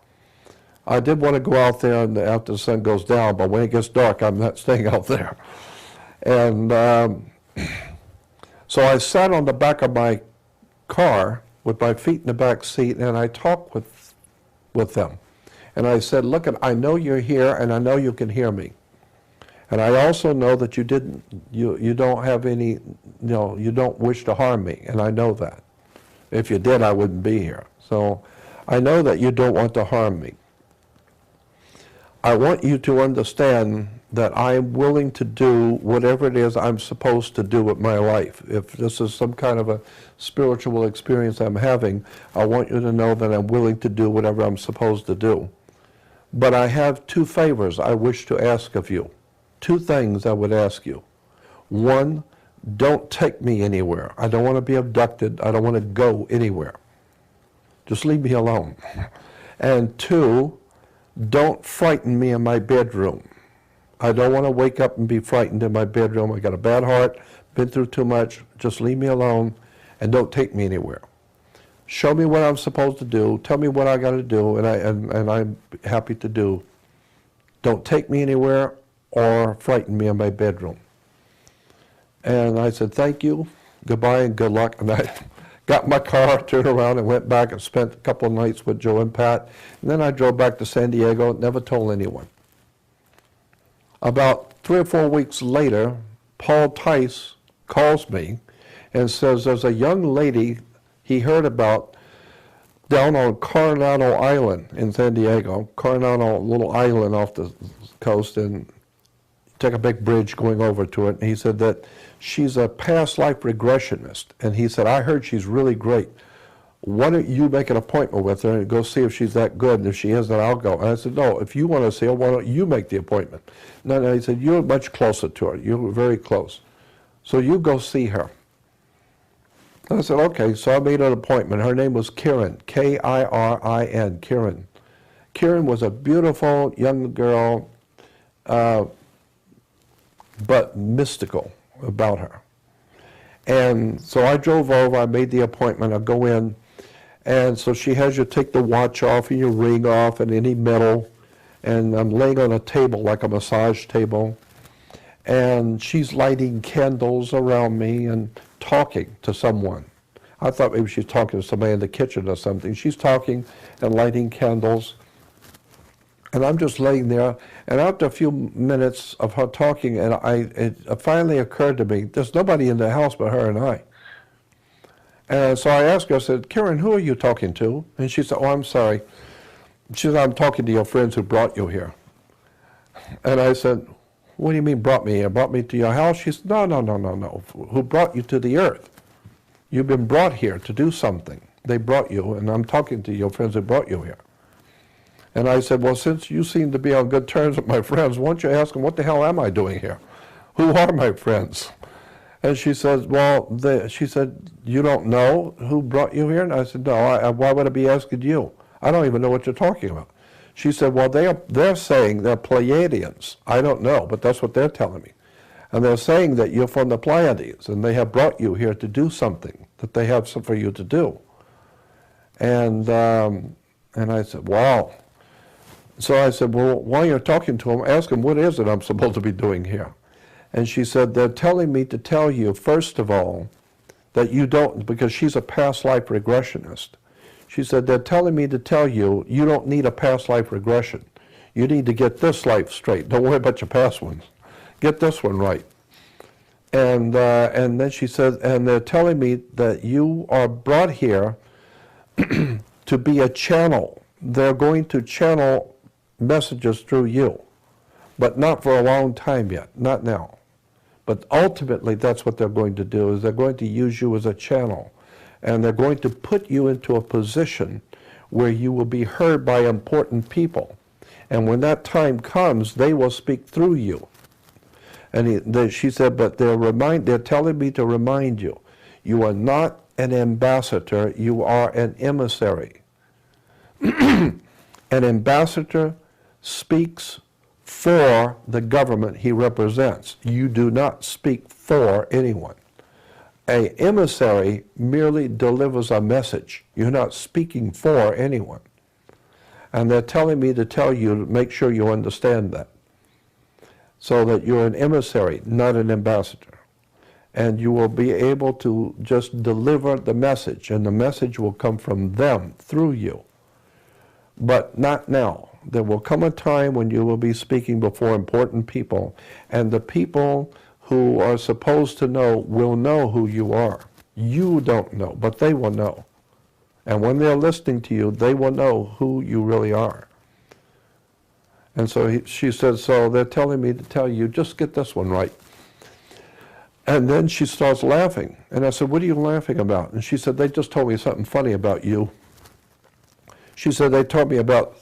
I did want to go out there after the sun goes down, but when it gets dark, I'm not staying out there. And so I sat on the back of my car with my feet in the back seat, and I talked with them. And I said, look, I know you're here, and I know you can hear me. And I also know that you don't have any, you don't wish to harm me, and I know that. If you did, I wouldn't be here. So I know that you don't want to harm me. I want you to understand that I'm willing to do whatever it is I'm supposed to do with my life. If this is some kind of a spiritual experience I'm having, I want you to know that I'm willing to do whatever I'm supposed to do. But I have 2 favors I wish to ask of you. 2 things I would ask you. 1, don't take me anywhere. I don't want to be abducted. I don't want to go anywhere. Just leave me alone. And 2, don't frighten me in my bedroom. I don't want to wake up and be frightened in my bedroom. I got a bad heart, been through too much. Just leave me alone and don't take me anywhere. Show me what I'm supposed to do. Tell me what I got to do, and I'm happy to do. Don't take me anywhere or frighten me in my bedroom. And I said, thank you, goodbye, and good luck. And I got in my car, turned around, and went back and spent a couple of nights with Joe and Pat. And then I drove back to San Diego, never told anyone. About 3 or 4 weeks later, Paul Tice calls me and says there's a young lady he heard about down on Coronado Island in San Diego. Coronado, little island off the coast, and take a big bridge going over to it. And he said that she's a past life regressionist. And he said, I heard she's really great. Why don't you make an appointment with her and go see if she's that good? And if she is, then I'll go. And I said, no, if you want to see her, why don't you make the appointment? No, he said, you're much closer to her. You're very close. So you go see her. I said, okay. So I made an appointment. Her name was Karen, K-I-R-I-N, Karen. Karen was a beautiful young girl, but mystical about her. And so I drove over, I made the appointment, I go in, and so she has you take the watch off and your ring off and any metal, and I'm laying on a table like a massage table, and she's lighting candles around me and talking to someone. I thought maybe she's talking to somebody in the kitchen or something. She's talking and lighting candles, and I'm just laying there, and after a few minutes of her talking, and it finally occurred to me, there's nobody in the house but her and I. And so I asked her, I said, Karen, who are you talking to? And she said, oh, I'm sorry. She said, I'm talking to your friends who brought you here. And I said, what do you mean brought me here? Brought me to your house? She said, no. Who brought you to the earth? You've been brought here to do something. They brought you, and I'm talking to your friends who brought you here. And I said, well, since you seem to be on good terms with my friends, why don't you ask them, what the hell am I doing here? Who are my friends? And she says, well, she said, you don't know who brought you here? And I said, no, why would I be asking you? I don't even know what you're talking about. She said, well, they're saying they're Pleiadians. I don't know, but that's what they're telling me. And they're saying that you're from the Pleiades, and they have brought you here to do something, that they have something for you to do. And I said, wow. So I said, well, while you're talking to him, ask him, what is it I'm supposed to be doing here? And she said, they're telling me to tell you, first of all, that you don't, because she's a past life regressionist. She said, they're telling me to tell you, you don't need a past life regression. You need to get this life straight. Don't worry about your past ones. Get this one right. And then she said, and they're telling me that you are brought here to be a channel. They're going to channel messages through you, but not for a long time yet, not now. But ultimately, that's what they're going to do, is they're going to use you as a channel. And they're going to put you into a position where you will be heard by important people. And when that time comes, they will speak through you. And she said, but they're telling me to remind you, you are not an ambassador, you are an emissary. An ambassador speaks for the government he represents. You do not speak for anyone. An emissary merely delivers a message. You're not speaking for anyone. And they're telling me to tell you to make sure you understand that. So that you're an emissary, not an ambassador. And you will be able to just deliver the message, and the message will come from them, through you. But not now. There will come a time when you will be speaking before important people, and the people who are supposed to know will know who you are. You don't know, but they will know. And when they're listening to you, they will know who you really are. And so she said, so they're telling me to tell you, just get this one right. And then she starts laughing. And I said, what are you laughing about? And she said, they just told me something funny about you. She said, they told me about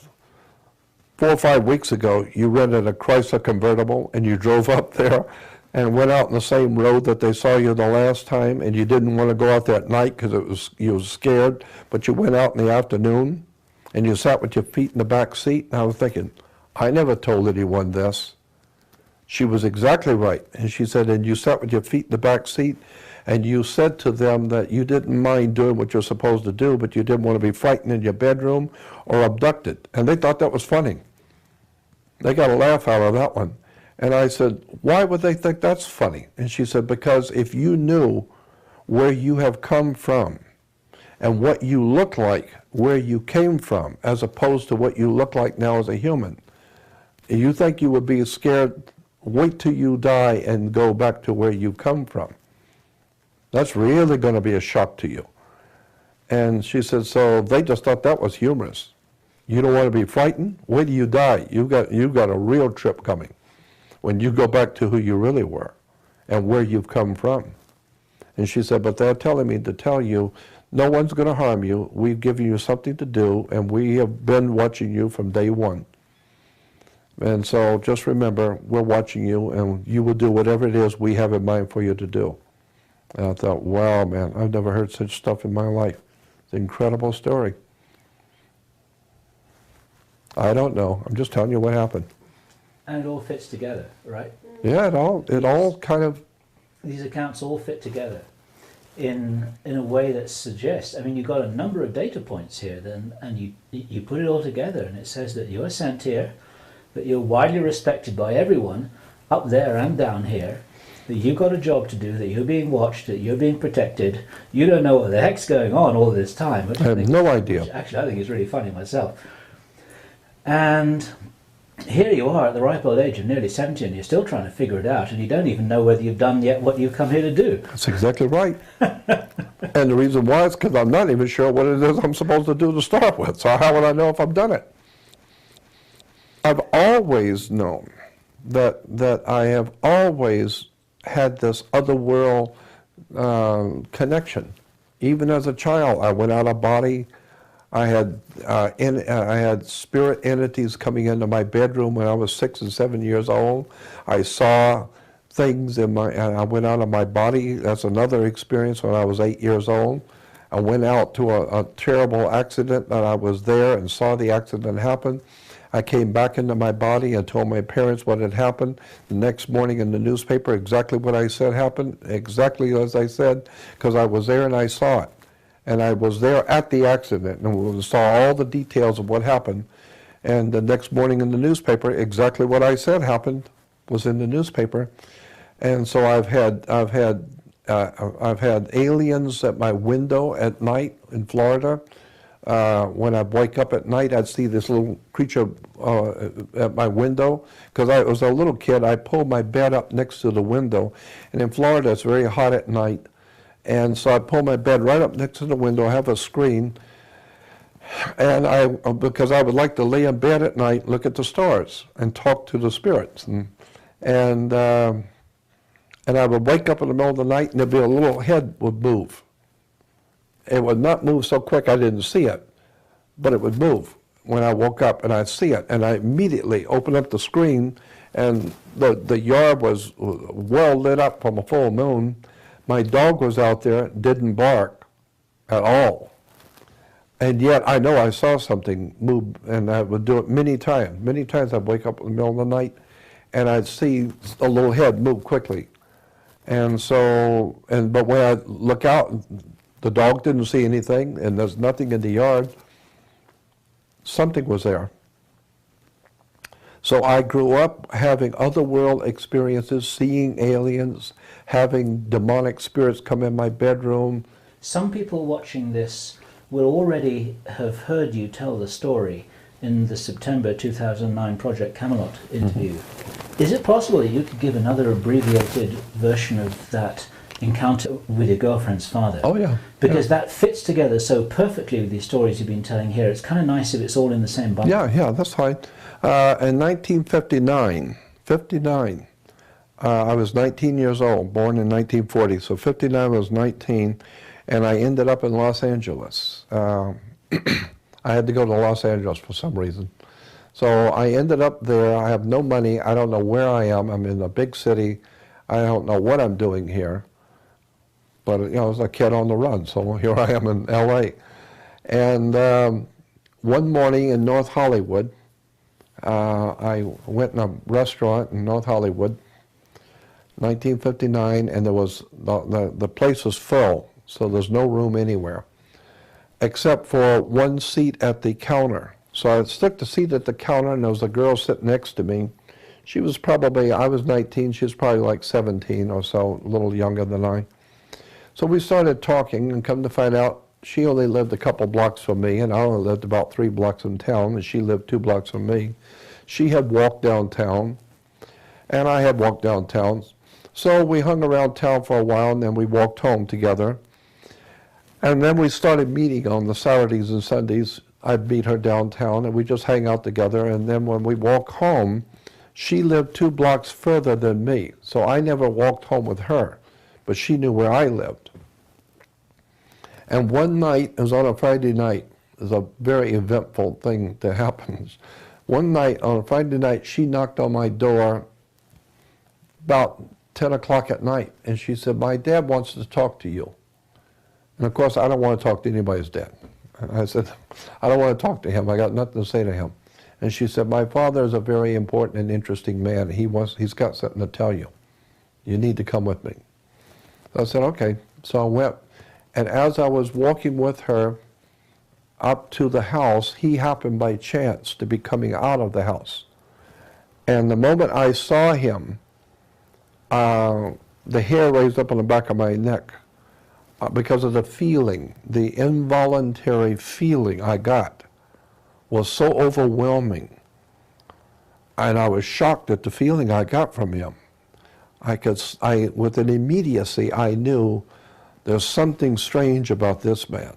4 or 5 weeks ago, you rented a Chrysler convertible and you drove up there and went out on the same road that they saw you the last time, and you didn't want to go out that night because you were scared, but you went out in the afternoon and you sat with your feet in the back seat. And I was thinking, I never told anyone this. She was exactly right. And she said, and you sat with your feet in the back seat and you said to them that you didn't mind doing what you're supposed to do, but you didn't want to be frightened in your bedroom or abducted. And they thought that was funny. They got a laugh out of that one. And I said, why would they think that's funny? And she said, because if you knew where you have come from and what you look like where you came from, as opposed to what you look like now as a human, you think you would be scared. Wait till you die and go back to where you come from. That's really going to be a shock to you. And she said, so they just thought that was humorous. You don't want to be frightened? Wait till you die. You've got a real trip coming when you go back to who you really were and where you've come from. And she said, but they're telling me to tell you, no one's going to harm you. We've given you something to do, and we have been watching you from day one. And so just remember, we're watching you, and you will do whatever it is we have in mind for you to do. And I thought, wow, man, I've never heard such stuff in my life. It's an incredible story. I don't know. I'm just telling you what happened. And it all fits together, right? Yeah, it all kind of... These accounts all fit together in a way that suggests, I mean, you've got a number of data points here, then, and you put it all together, and it says that you're sent here, that you're widely respected by everyone, up there and down here, that you've got a job to do, that you're being watched, that you're being protected. You don't know what the heck's going on all this time. I have no idea. Actually, I think it's really funny myself. And here you are at the ripe old age of nearly 70, and you're still trying to figure it out, and you don't even know whether you've done yet what you've come here to do. That's exactly right. And the reason why is because I'm not even sure what it is I'm supposed to do to start with. So how would I know if I've done it? I've always known that I have always had this other world connection. Even as a child, I went out of body. I had spirit entities coming into my bedroom when I was 6 and 7 years old. I saw things and I went out of my body. That's another experience when I was 8 years old. I went out to a terrible accident, and I was there and saw the accident happen. I came back into my body and told my parents what had happened. The next morning in the newspaper, exactly what I said happened, exactly as I said, because I was there and I saw it. And I was there at the accident and we saw all the details of what happened. And the next morning in the newspaper, exactly what I said happened was in the newspaper. And so I've had aliens at my window at night in Florida. When I'd wake up at night, I'd see this little creature at my window. Because I was a little kid, I pulled my bed up next to the window. And in Florida, it's very hot at night. And so I pull my bed right up next to the window, I have a screen. And because I would like to lay in bed at night, look at the stars, and talk to the spirits. And I would wake up in the middle of the night, and there'd be a little head would move. It would not move so quick I didn't see it, but it would move when I woke up, and I'd see it. And I immediately opened up the screen, and the yard was well lit up from a full moon. My dog was out there, didn't bark at all. And yet I know I saw something move, and I would do it many times. Many times I'd wake up in the middle of the night, and I'd see a little head move quickly. And so, but when I look out, the dog didn't see anything, and there's nothing in the yard. Something was there. So I grew up having otherworld experiences, seeing aliens, having demonic spirits come in my bedroom. Some people watching this will already have heard you tell the story in the September 2009 Project Camelot interview. Is it possible that you could give another abbreviated version of that encounter with your girlfriend's father? Oh, yeah. Because that fits together so perfectly with these stories you've been telling here. It's kind of nice if it's all in the same bundle. Yeah, that's fine. In 1959, I was 19 years old, born in 1940, so 59 I was 19, and I ended up in Los Angeles. I had to go to Los Angeles for some reason. So I ended up there. I have no money. I don't know where I am. I'm in a big city. I don't know what I'm doing here. But, you know, I was a kid on the run, so here I am in L.A. And one morning in North Hollywood, I went in a restaurant in North Hollywood, 1959, and there was the place was full, so there's no room anywhere, except for one seat at the counter. So I took the seat at the counter, and there was a girl sitting next to me. She was probably, I was 19, she was probably like 17 or so, a little younger than I. So we started talking, and come to find out, she only lived a couple blocks from me, and I only lived about 3 blocks in town, and she lived 2 blocks from me. She had walked downtown, and I had walked downtown. So we hung around town for a while, and then we walked home together. And then we started meeting on the Saturdays and Sundays. I'd meet her downtown, and we'd just hang out together. And then when we walk home, she lived 2 blocks further than me. So I never walked home with her, but she knew where I lived. And one night, it was on a Friday night, it was a very eventful thing that happens. One night, on a Friday night, she knocked on my door about 10 o'clock at night, and she said, "My dad wants to talk to you." And of course, I don't want to talk to anybody's dad. I said, "I don't want to talk to him. I got nothing to say to him." And she said, "My father is a very important and interesting man. He's got something to tell you. You need to come with me." So I said, "Okay." So I went, and as I was walking with her up to the house, he happened by chance to be coming out of the house. And the moment I saw him, the hair raised up on the back of my neck because of the feeling, the involuntary feeling I got was so overwhelming. And I was shocked at the feeling I got from him. With an immediacy, I knew there's something strange about this man.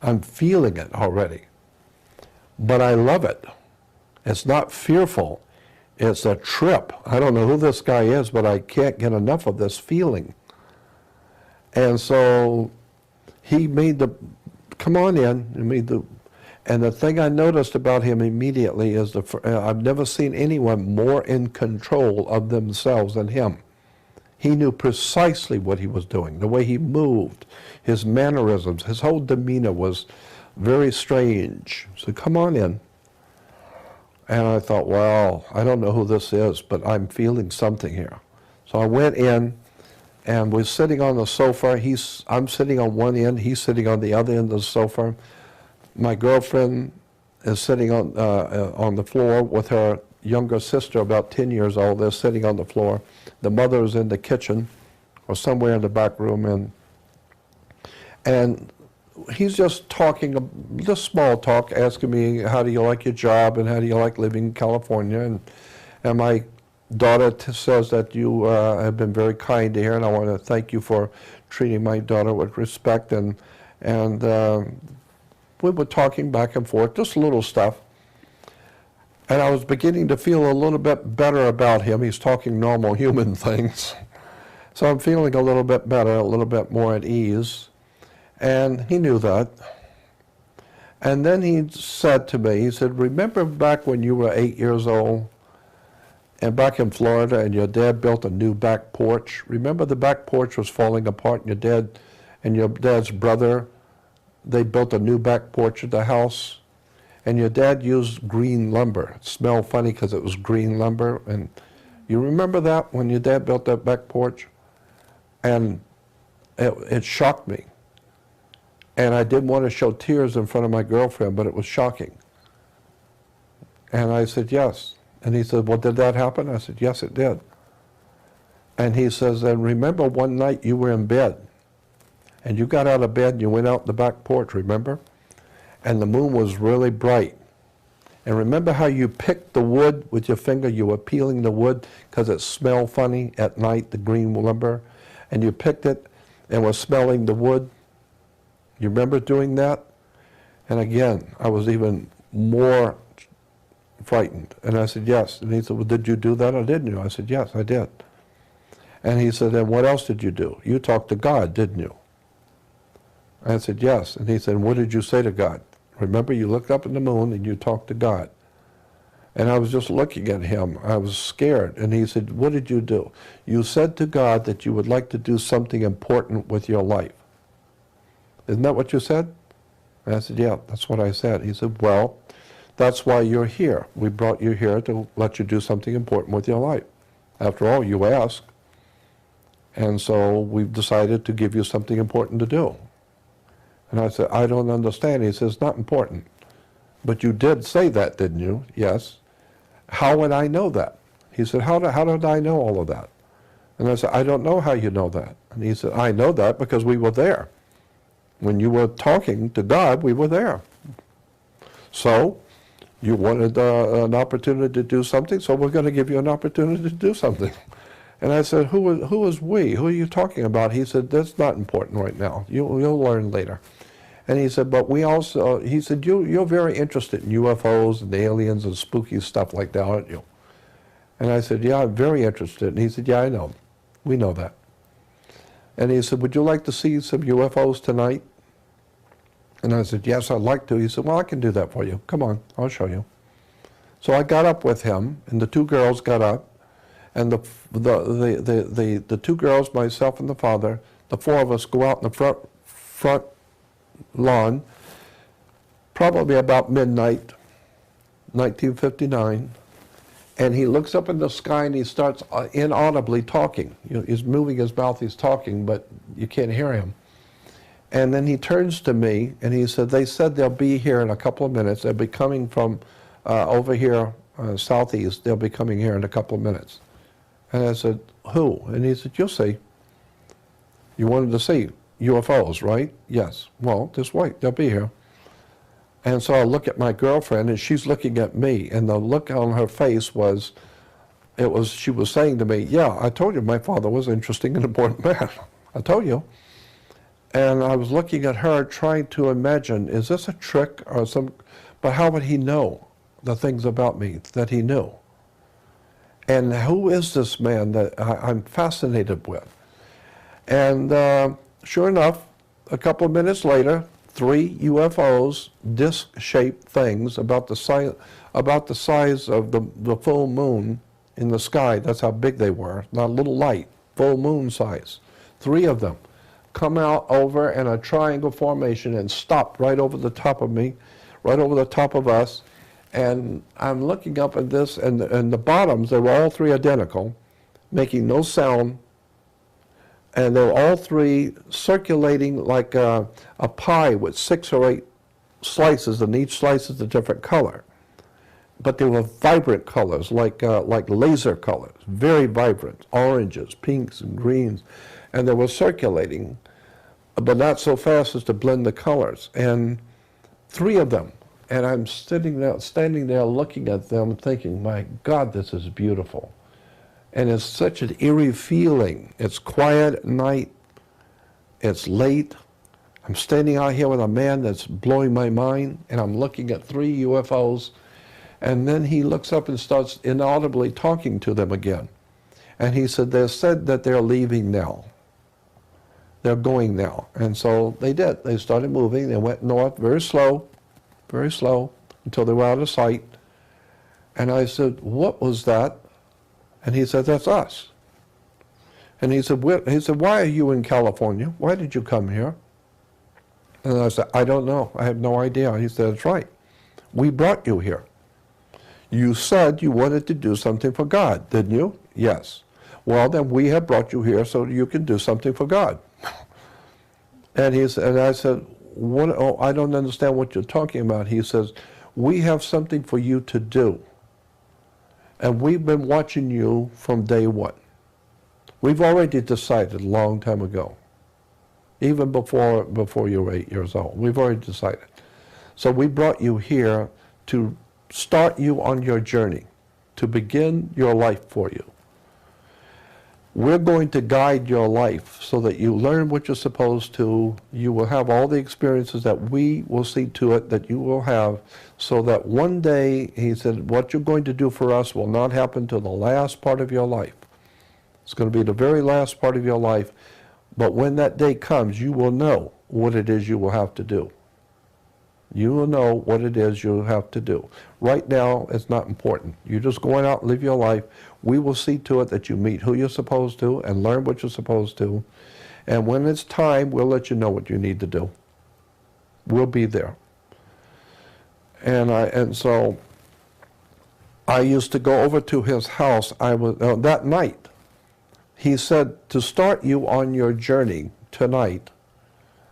I'm feeling it already. But I love it. It's not fearful. It's a trip. I don't know who this guy is, but I can't get enough of this feeling. And so he made come on in, and the thing I noticed about him immediately is I've never seen anyone more in control of themselves than him. He knew precisely what he was doing, the way he moved, his mannerisms, his whole demeanor was very strange. So come on in. And I thought, well, I don't know who this is, but I'm feeling something here. So I went in, and we're sitting on the sofa. I'm sitting on one end, he's sitting on the other end of the sofa. My girlfriend is sitting on the floor with her younger sister, about 10 years old. They're sitting on the floor. The mother is in the kitchen or somewhere in the back room, and he's just talking, just small talk, asking me, how do you like your job and how do you like living in California? And my daughter says that you have been very kind to her, and I want to thank you for treating my daughter with respect. And we were talking back and forth, just little stuff. And I was beginning to feel a little bit better about him. He's talking normal human things. So I'm feeling a little bit better, a little bit more at ease. And he knew that. And then he said to me, he said, remember back when you were 8 years old and back in Florida and your dad built a new back porch? Remember the back porch was falling apart and your dad's brother, they built a new back porch at the house? And your dad used green lumber. It smelled funny because it was green lumber. And you remember that when your dad built that back porch? And it shocked me. And I didn't want to show tears in front of my girlfriend, but it was shocking. And I said, yes. And he said, well, did that happen? I said, yes, it did. And he says, and remember one night you were in bed, and you got out of bed and you went out the back porch, remember? And the moon was really bright. And remember how you picked the wood with your finger? You were peeling the wood because it smelled funny at night, the green lumber. And you picked it and were smelling the wood. You remember doing that? And again, I was even more frightened. And I said, yes. And he said, well, did you do that or didn't you? I said, yes, I did. And he said, and what else did you do? You talked to God, didn't you? I said, yes. And he said, what did you say to God? Remember, you looked up in the moon and you talked to God. And I was just looking at him. I was scared. And he said, what did you do? You said to God that you would like to do something important with your life. Isn't that what you said? And I said, yeah, that's what I said. He said, well, that's why you're here. We brought you here to let you do something important with your life. After all, you asked. And so we've decided to give you something important to do. And I said, I don't understand. He says, not important. But you did say that, didn't you? Yes. How would I know that? He said, how did I know all of that? And I said, I don't know how you know that. And he said, I know that because we were there. When you were talking to God, we were there. So you wanted an opportunity to do something, so we're going to give you an opportunity to do something. And I said, who is we? Who are you talking about? He said, that's not important right now. You'll learn later. And he said, but we also, he said, you're very interested in UFOs and aliens and spooky stuff like that, aren't you? And I said, yeah, I'm very interested. And he said, yeah, I know. We know that. And he said, would you like to see some UFOs tonight? And I said, yes, I'd like to. He said, well, I can do that for you. Come on, I'll show you. So I got up with him, and the two girls got up. And the two girls, myself and the father, the four of us go out in the front lawn, probably about midnight, 1959, and he looks up in the sky and he starts inaudibly talking. You know, he's moving his mouth, he's talking, but you can't hear him. And then he turns to me and he said, they said they'll be here in a couple of minutes. They'll be coming from over here, southeast. They'll be coming here in a couple of minutes. And I said, who? And he said, you'll see. You wanted to see UFOs, right? Yes. Well, just wait, they'll be here. And so I look at my girlfriend and she's looking at me, and the look on her face was, she was saying to me, yeah, I told you my father was an interesting and important man. I told you. And I was looking at her trying to imagine, is this a trick or but how would he know the things about me that he knew? And who is this man that I'm fascinated with? And sure enough, a couple of minutes later, 3 UFOs, disc-shaped things about the size of the full moon in the sky. That's how big they were, not a little light, full moon size. 3 of them come out over in a triangle formation and stop right over the top of me, right over the top of us. And I'm looking up at this, and the bottoms, they were all 3 identical, making no sound. And they were all 3 circulating like a pie with 6 or 8 slices, and each slice is a different color. But they were vibrant colors, like laser colors, very vibrant, oranges, pinks, and greens. And they were circulating, but not so fast as to blend the colors. And 3 of them. And I'm standing there looking at them thinking, my God, this is beautiful. And it's such an eerie feeling. It's quiet at night. It's late. I'm standing out here with a man that's blowing my mind, and I'm looking at 3 UFOs. And then he looks up and starts inaudibly talking to them again. And he said, they said that they're leaving now. They're going now. And so they did. They started moving. They went north very slow, until they were out of sight. And I said, what was that? And he said, that's us. And he said, why are you in California? Why did you come here? And I said, I don't know. I have no idea. He said, that's right. We brought you here. You said you wanted to do something for God, didn't you? Yes. Well, then we have brought you here so you can do something for God. And I said, what? Oh, I don't understand what you're talking about. He says, we have something for you to do. And we've been watching you from day one. We've already decided a long time ago, even before you were 8 years old. We've already decided. So we brought you here to start you on your journey, to begin your life for you. We're going to guide your life so that you learn what you're supposed to. You will have all the experiences that we will see to it that you will have, so that one day, he said, what you're going to do for us will not happen till the last part of your life. It's going to be the very last part of your life, but when that day comes, you will know what it is you will have to do. You will know what it is you have to do. Right now, it's not important. You're just going out and live your life. We will see to it that you meet who you're supposed to and learn what you're supposed to. And when it's time, we'll let you know what you need to do. We'll be there. And so I used to go over to his house. That night, he said, to start you on your journey tonight,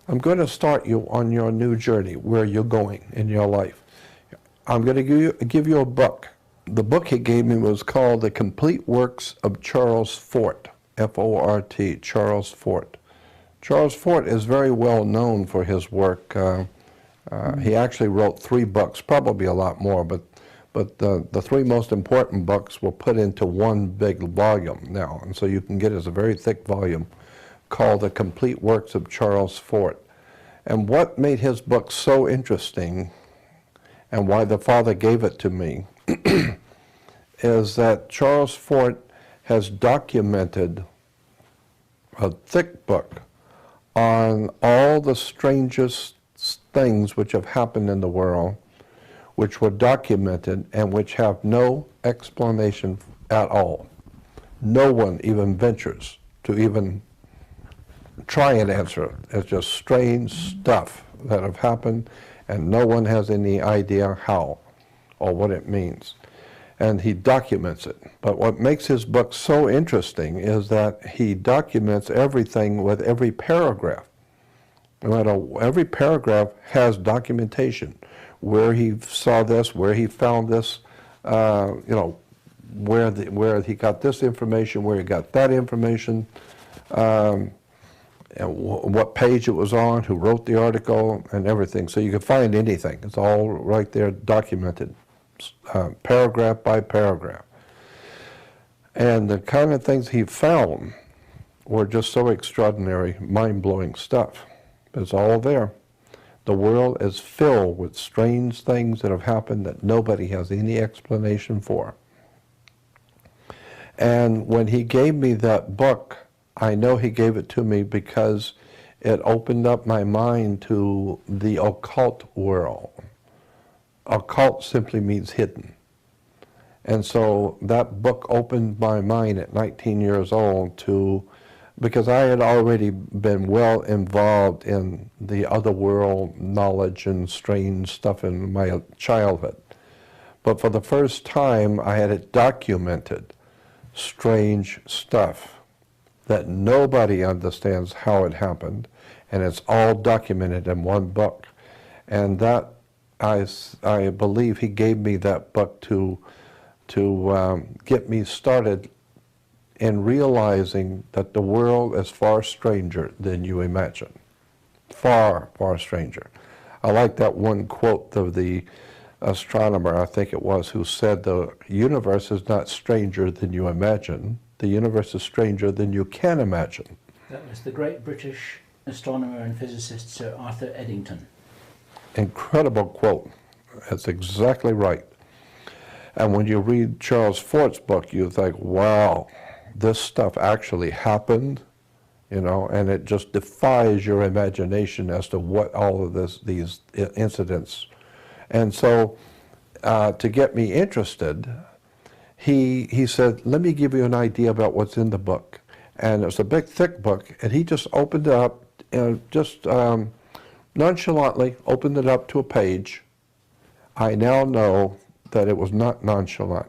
I'm going to start you on your new journey, where you're going in your life. I'm going to give you a book. The book he gave me was called The Complete Works of Charles Fort, F-O-R-T, Charles Fort. Charles Fort is very well known for his work. He actually wrote 3 books, probably a lot more, but the 3 most important books were put into one big volume now, and so you can get it as a very thick volume called The Complete Works of Charles Fort. And what made his book so interesting, and why the Father gave it to me, is that Charles Fort has documented a thick book on all the strangest things which have happened in the world, which were documented and which have no explanation at all. No one even ventures to even try and answer it. It's just strange stuff that have happened, and no one has any idea how or what it means. And he documents it. But what makes his book so interesting is that he documents everything with every paragraph. Every paragraph has documentation, where he saw this, where he found this, where he got this information, where he got that information, and what page it was on, who wrote the article, and everything. So you can find anything. It's all right there documented, paragraph by paragraph. And the kind of things he found were just so extraordinary, mind-blowing stuff. It's all there. The world is filled with strange things that have happened that nobody has any explanation for. And when he gave me that book, I know he gave it to me because it opened up my mind to the occult world. Occult simply means hidden. And so that book opened my mind at 19 years old because I had already been well involved in the other world knowledge and strange stuff in my childhood. But for the first time, I had it documented, strange stuff that nobody understands how it happened, and it's all documented in one book. And that I believe he gave me that book to get me started in realizing that the world is far stranger than you imagine. Far, far stranger. I like that one quote of the astronomer, I think it was, who said the universe is not stranger than you imagine. The universe is stranger than you can imagine. That was the great British astronomer and physicist Sir Arthur Eddington. Incredible quote. That's exactly right. And when you read Charles Fort's book, you think, wow, this stuff actually happened, you know, and it just defies your imagination as to what all of these incidents. And so to get me interested, he said, let me give you an idea about what's in the book. And it's a big, thick book, and he just opened it up, and just nonchalantly opened it up to a page. I now know that it was not nonchalant.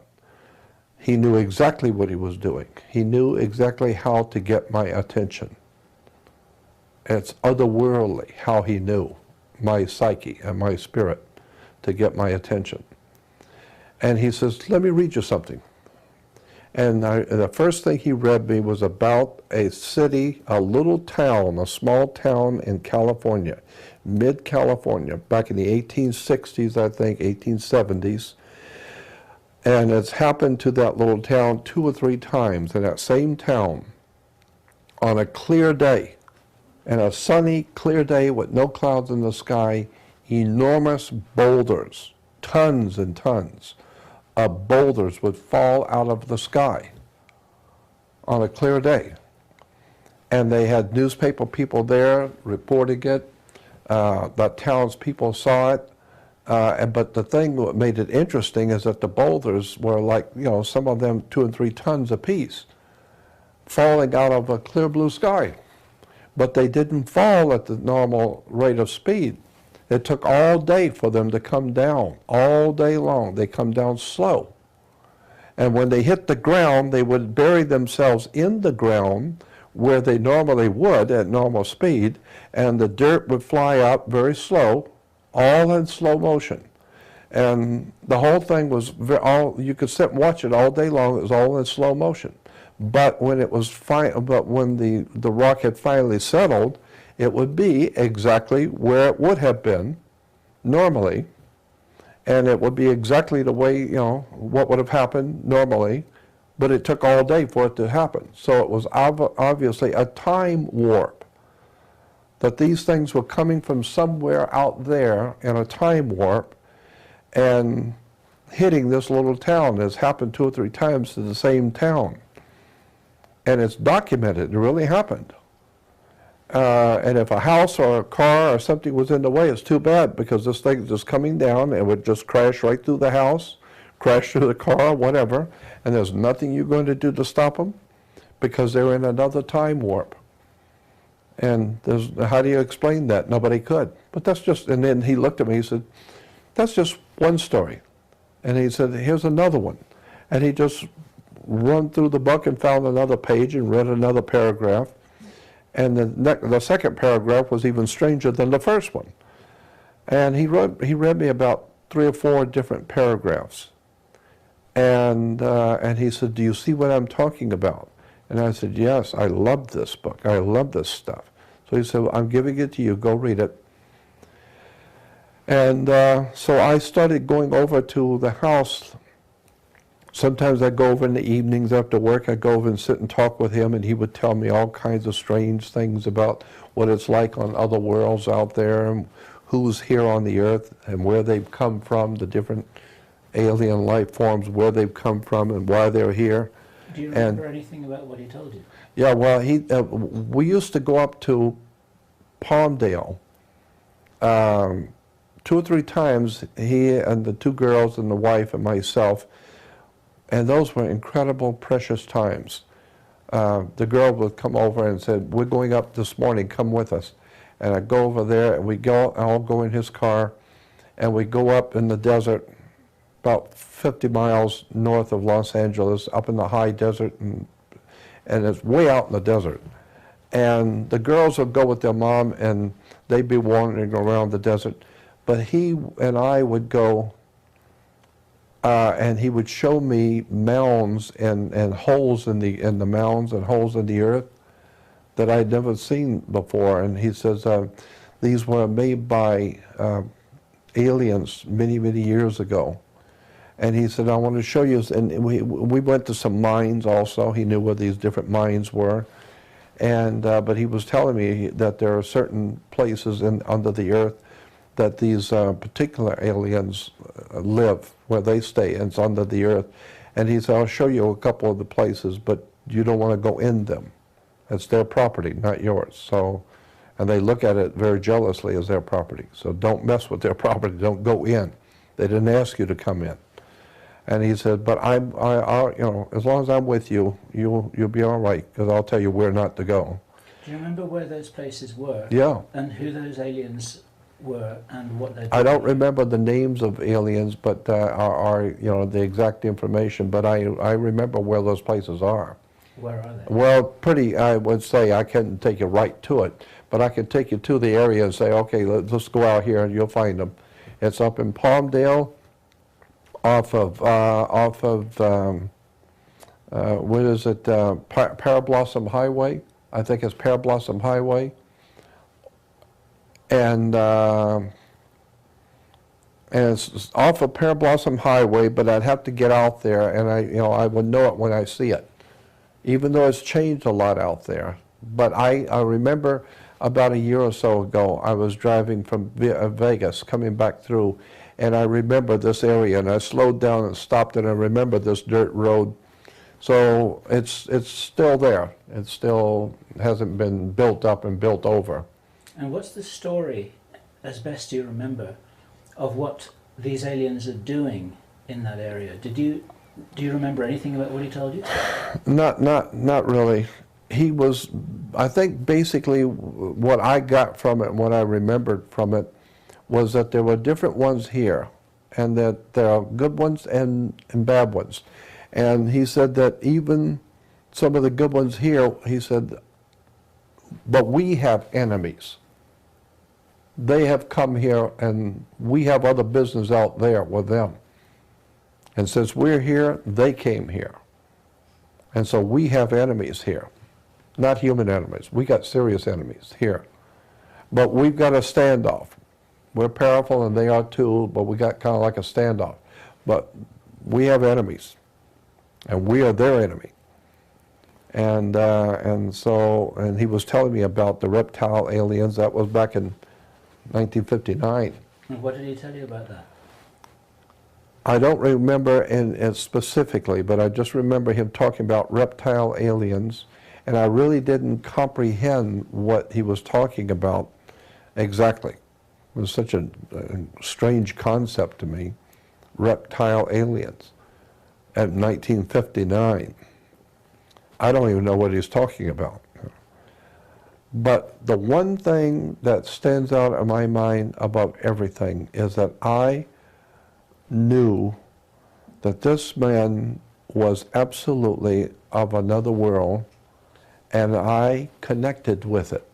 He knew exactly what he was doing. He knew exactly how to get my attention. It's otherworldly how he knew my psyche and my spirit to get my attention. And he says, let me read you something. And the first thing he read me was about a city, a little town, a small town in California, mid-California, back in the 1860s, I think, 1870s. And it's happened to that little town 2 or 3 times in that same town on a clear day, and a sunny, clear day with no clouds in the sky, enormous boulders, tons and tons of boulders would fall out of the sky on a clear day. And they had newspaper people there reporting it. The townspeople saw it. But the thing that made it interesting is that the boulders were like, you know, some of them 2 and 3 tons apiece, falling out of a clear blue sky. But they didn't fall at the normal rate of speed. It took all day for them to come down, all day long. They come down slow. And when they hit the ground, they would bury themselves in the ground where they normally would at normal speed, and the dirt would fly up very slow, all in slow motion. And the whole thing was, you could sit and watch it all day long. It was all in slow motion. But when it was when the rock had finally settled, it would be exactly where it would have been normally, and it would be exactly the way, you know, what would have happened normally, but it took all day for it to happen. So it was obviously a time warp, that these things were coming from somewhere out there in a time warp and hitting this little town. It's happened 2 or 3 times to the same town. And it's documented. It really happened. And if a house or a car or something was in the way, it's too bad, because this thing is just coming down and would just crash right through the house, crash through the car, whatever, and there's nothing you're going to do to stop them, because they're in another time warp. And how do you explain that? Nobody could. But that's just, and then he looked at me, he said, that's just one story. And he said, here's another one. And he just run through the book and found another page and read another paragraph. And the second paragraph was even stranger than the first one. And he read me about 3 or 4 different paragraphs. And he said, do you see what I'm talking about? And I said, yes, I love this book. I love this stuff. So he said, well, I'm giving it to you. Go read it. And so I started going over to the house. Sometimes I'd go over in the evenings after work. I'd go over and sit and talk with him, and he would tell me all kinds of strange things about what it's like on other worlds out there, and who's here on the earth, and where they've come from, the different alien life forms, where they've come from and why they're here. Do you remember anything about what he told you? Yeah, well, we used to go up to Palmdale 2 or 3 times, he and the 2 girls and the wife and myself, and those were incredible, precious times. The girl would come over and said, we're going up this morning, come with us. And I'd go over there, and we'd all go in his car, and we'd go up in the desert, about 50 miles north of Los Angeles, up in the high desert, and it's way out in the desert. And the girls would go with their mom, and they'd be wandering around the desert. but he and I would go, and he would show me mounds and holes in the mounds and holes in the earth that I'd never seen before. And he says these were made by aliens many, many years ago. And he said, I want to show you, and we went to some mines also. He knew where these different mines were. And but he was telling me that there are certain places under the earth that these particular aliens live, where they stay, and it's under the earth. And he said, I'll show you a couple of the places, but you don't want to go in them. It's their property, not yours. So, and they look at it very jealously as their property. So don't mess with their property. Don't go in. They didn't ask you to come in. And he said, but I you know, as long as I'm with you, you'll be all right, because I'll tell you where not to go. Do you remember where those places were? Yeah. And who those aliens were and what they did? I don't remember the names of aliens, but you know, the exact information. But I remember where those places are. Where are they? Well, pretty. I would say I couldn't take you right to it, but I could take you to the area and say, okay, let's go out here and you'll find them. It's up in Palmdale, off of what is it? Parablossom Highway. I think it's Parablossom Highway. And it's off of Parablossom Highway, but I'd have to get out there, and I would know it when I see it, even though it's changed a lot out there. But I remember about a year or so ago, I was driving from Vegas, coming back through, and I remember this area, and I slowed down and stopped, and I remember this dirt road. So it's still there. It still hasn't been built up and built over. And what's the story, as best you remember, of what these aliens are doing in that area? Do you remember anything about what he told you? Not really. He was, I think basically what I got from it, what I remembered from it, was that there were different ones here, and that there are good ones and bad ones. And he said that even some of the good ones here, he said, but we have enemies. They have come here, and we have other business out there with them. And since we're here, they came here. And so we have enemies here. Not human enemies. We got serious enemies here. But we've got a standoff. We're powerful and they are too, but we got kind of like a standoff. But we have enemies, and we are their enemy. And he was telling me about the reptile aliens. That was back in 1959. And what did he tell you about that? I don't remember specifically, but I just remember him talking about reptile aliens, and I really didn't comprehend what he was talking about exactly. It was such a strange concept to me, reptile aliens, at 1959. I don't even know what he's talking about. But the one thing that stands out in my mind above everything is that I knew that this man was absolutely of another world, and I connected with it.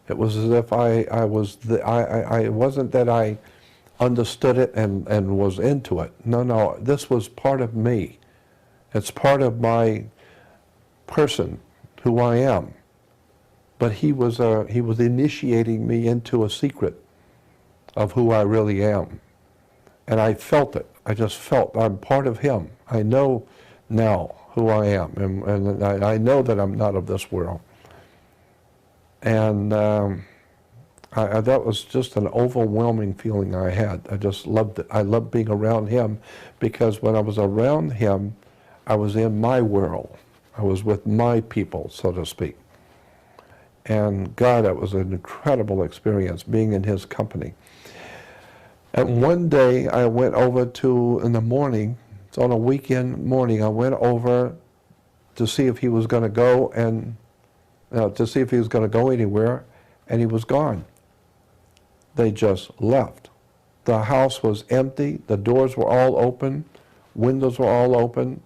It was as if I it wasn't that I understood it and was into it. No, this was part of me. It's part of my person, who I am. But he was initiating me into a secret of who I really am. And I felt it. I just felt I'm part of him. I know now who I am, and I know that I'm not of this world. And that was just an overwhelming feeling I had. I just loved it. I loved being around him, because when I was around him, I was in my world. I was with my people, so to speak. And God, it was an incredible experience being in his company. And one day I went over in the morning, it's on a weekend morning, I went over to see if he was going to go anywhere, and he was gone. They just left. The house was empty, the doors were all open, windows were all open.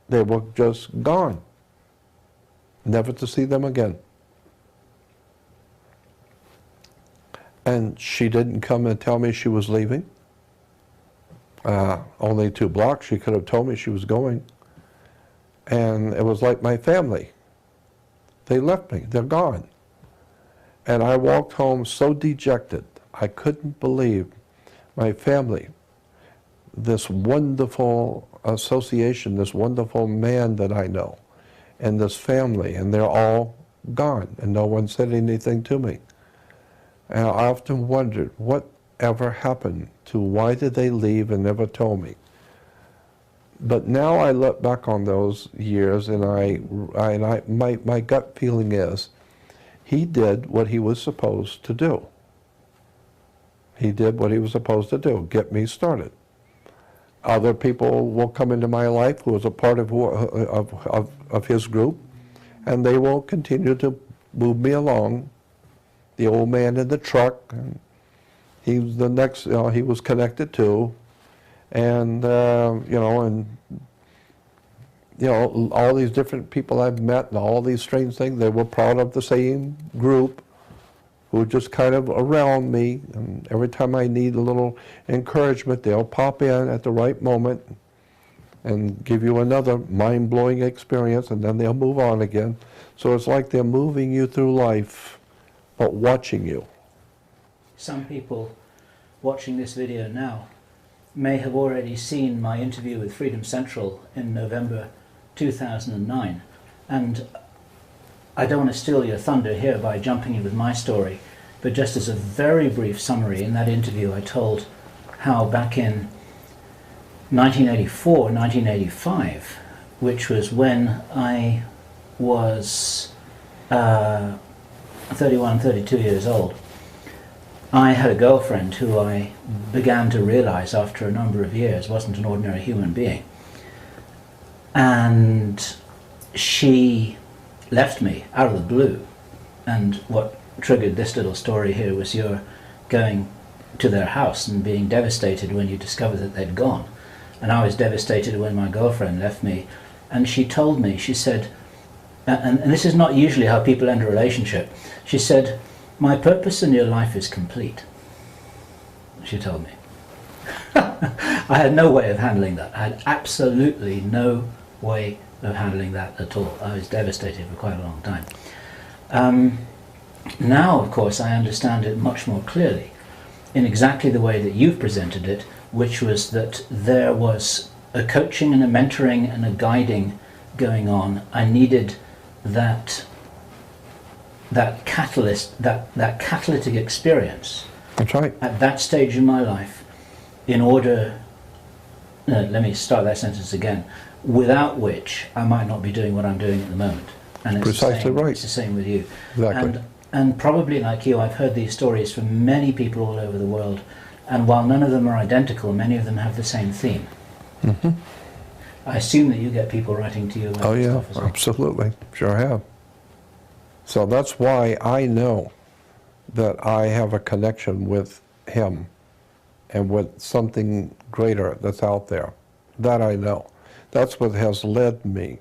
They were just gone, never to see them again. And she didn't come and tell me she was leaving. Only 2 blocks. She could have told me she was going. And it was like my family. They left me. They're gone. And I walked home so dejected. I couldn't believe my family, this wonderful association, this wonderful man that I know, and this family, and they're all gone, and no one said anything to me. And I often wondered, whatever happened to, why did they leave and never told me? But now I look back on those years, and my gut feeling is, he did what he was supposed to do. He did what he was supposed to do, get me started. Other people will come into my life who was a part of his group, and they will continue to move me along. The old man in the truck, and he was the next, he was connected to, and all these different people I've met and all these strange things, they were part of the same group who were just kind of around me, and every time I need a little encouragement, they'll pop in at the right moment and give you another mind-blowing experience, and then they'll move on again. So it's like they're moving you through life, but watching you. Some people watching this video now may have already seen my interview with Freedom Central in November 2009, and I don't want to steal your thunder here by jumping in with my story, but just as a very brief summary, in that interview I told how back in 1984, 1985, which was when I was 31, 32 years old, I had a girlfriend who I began to realize after a number of years wasn't an ordinary human being. And she left me out of the blue. And what triggered this little story here was your going to their house and being devastated when you discovered that they'd gone. And I was devastated when my girlfriend left me. And she told me, she said, and this is not usually how people end a relationship, she said, "My purpose in your life is complete," she told me. I had no way of handling that. I had absolutely no way of handling that at all. I was devastated for quite a long time. Now, of course, I understand it much more clearly in exactly the way that you've presented it, which was that there was a coaching and a mentoring and a guiding going on. I needed that catalyst, that catalytic experience. That's right. At that stage in my life, in order, let me start that sentence again, without which I might not be doing what I'm doing at the moment. And it's Precisely right. It's the same with you. Exactly. And probably like you, I've heard these stories from many people all over the world, and while none of them are identical, many of them have the same theme. Mm-hmm. I assume that you get people writing to you about this stuff as well. Absolutely. Sure have. So that's why I know that I have a connection with him and with something greater that's out there. That I know. That's what has led me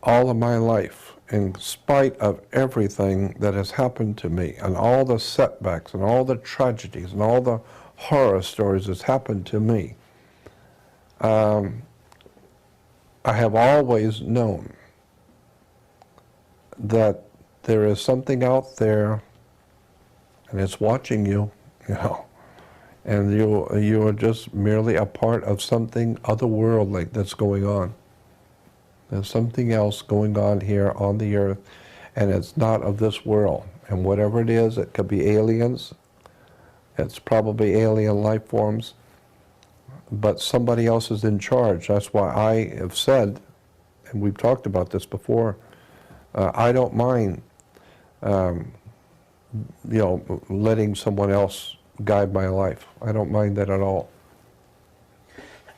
all of my life, in spite of everything that has happened to me and all the setbacks and all the tragedies and all the horror stories that's happened to me. I have always known that there is something out there and it's watching you, and you are just merely a part of something otherworldly that's going on. There's something else going on here on the earth, and it's not of this world. And whatever it is, it could be aliens, it's probably alien life forms, but somebody else is in charge. That's why I have said, and we've talked about this before, I don't mind letting someone else guide my life. I don't mind that at all.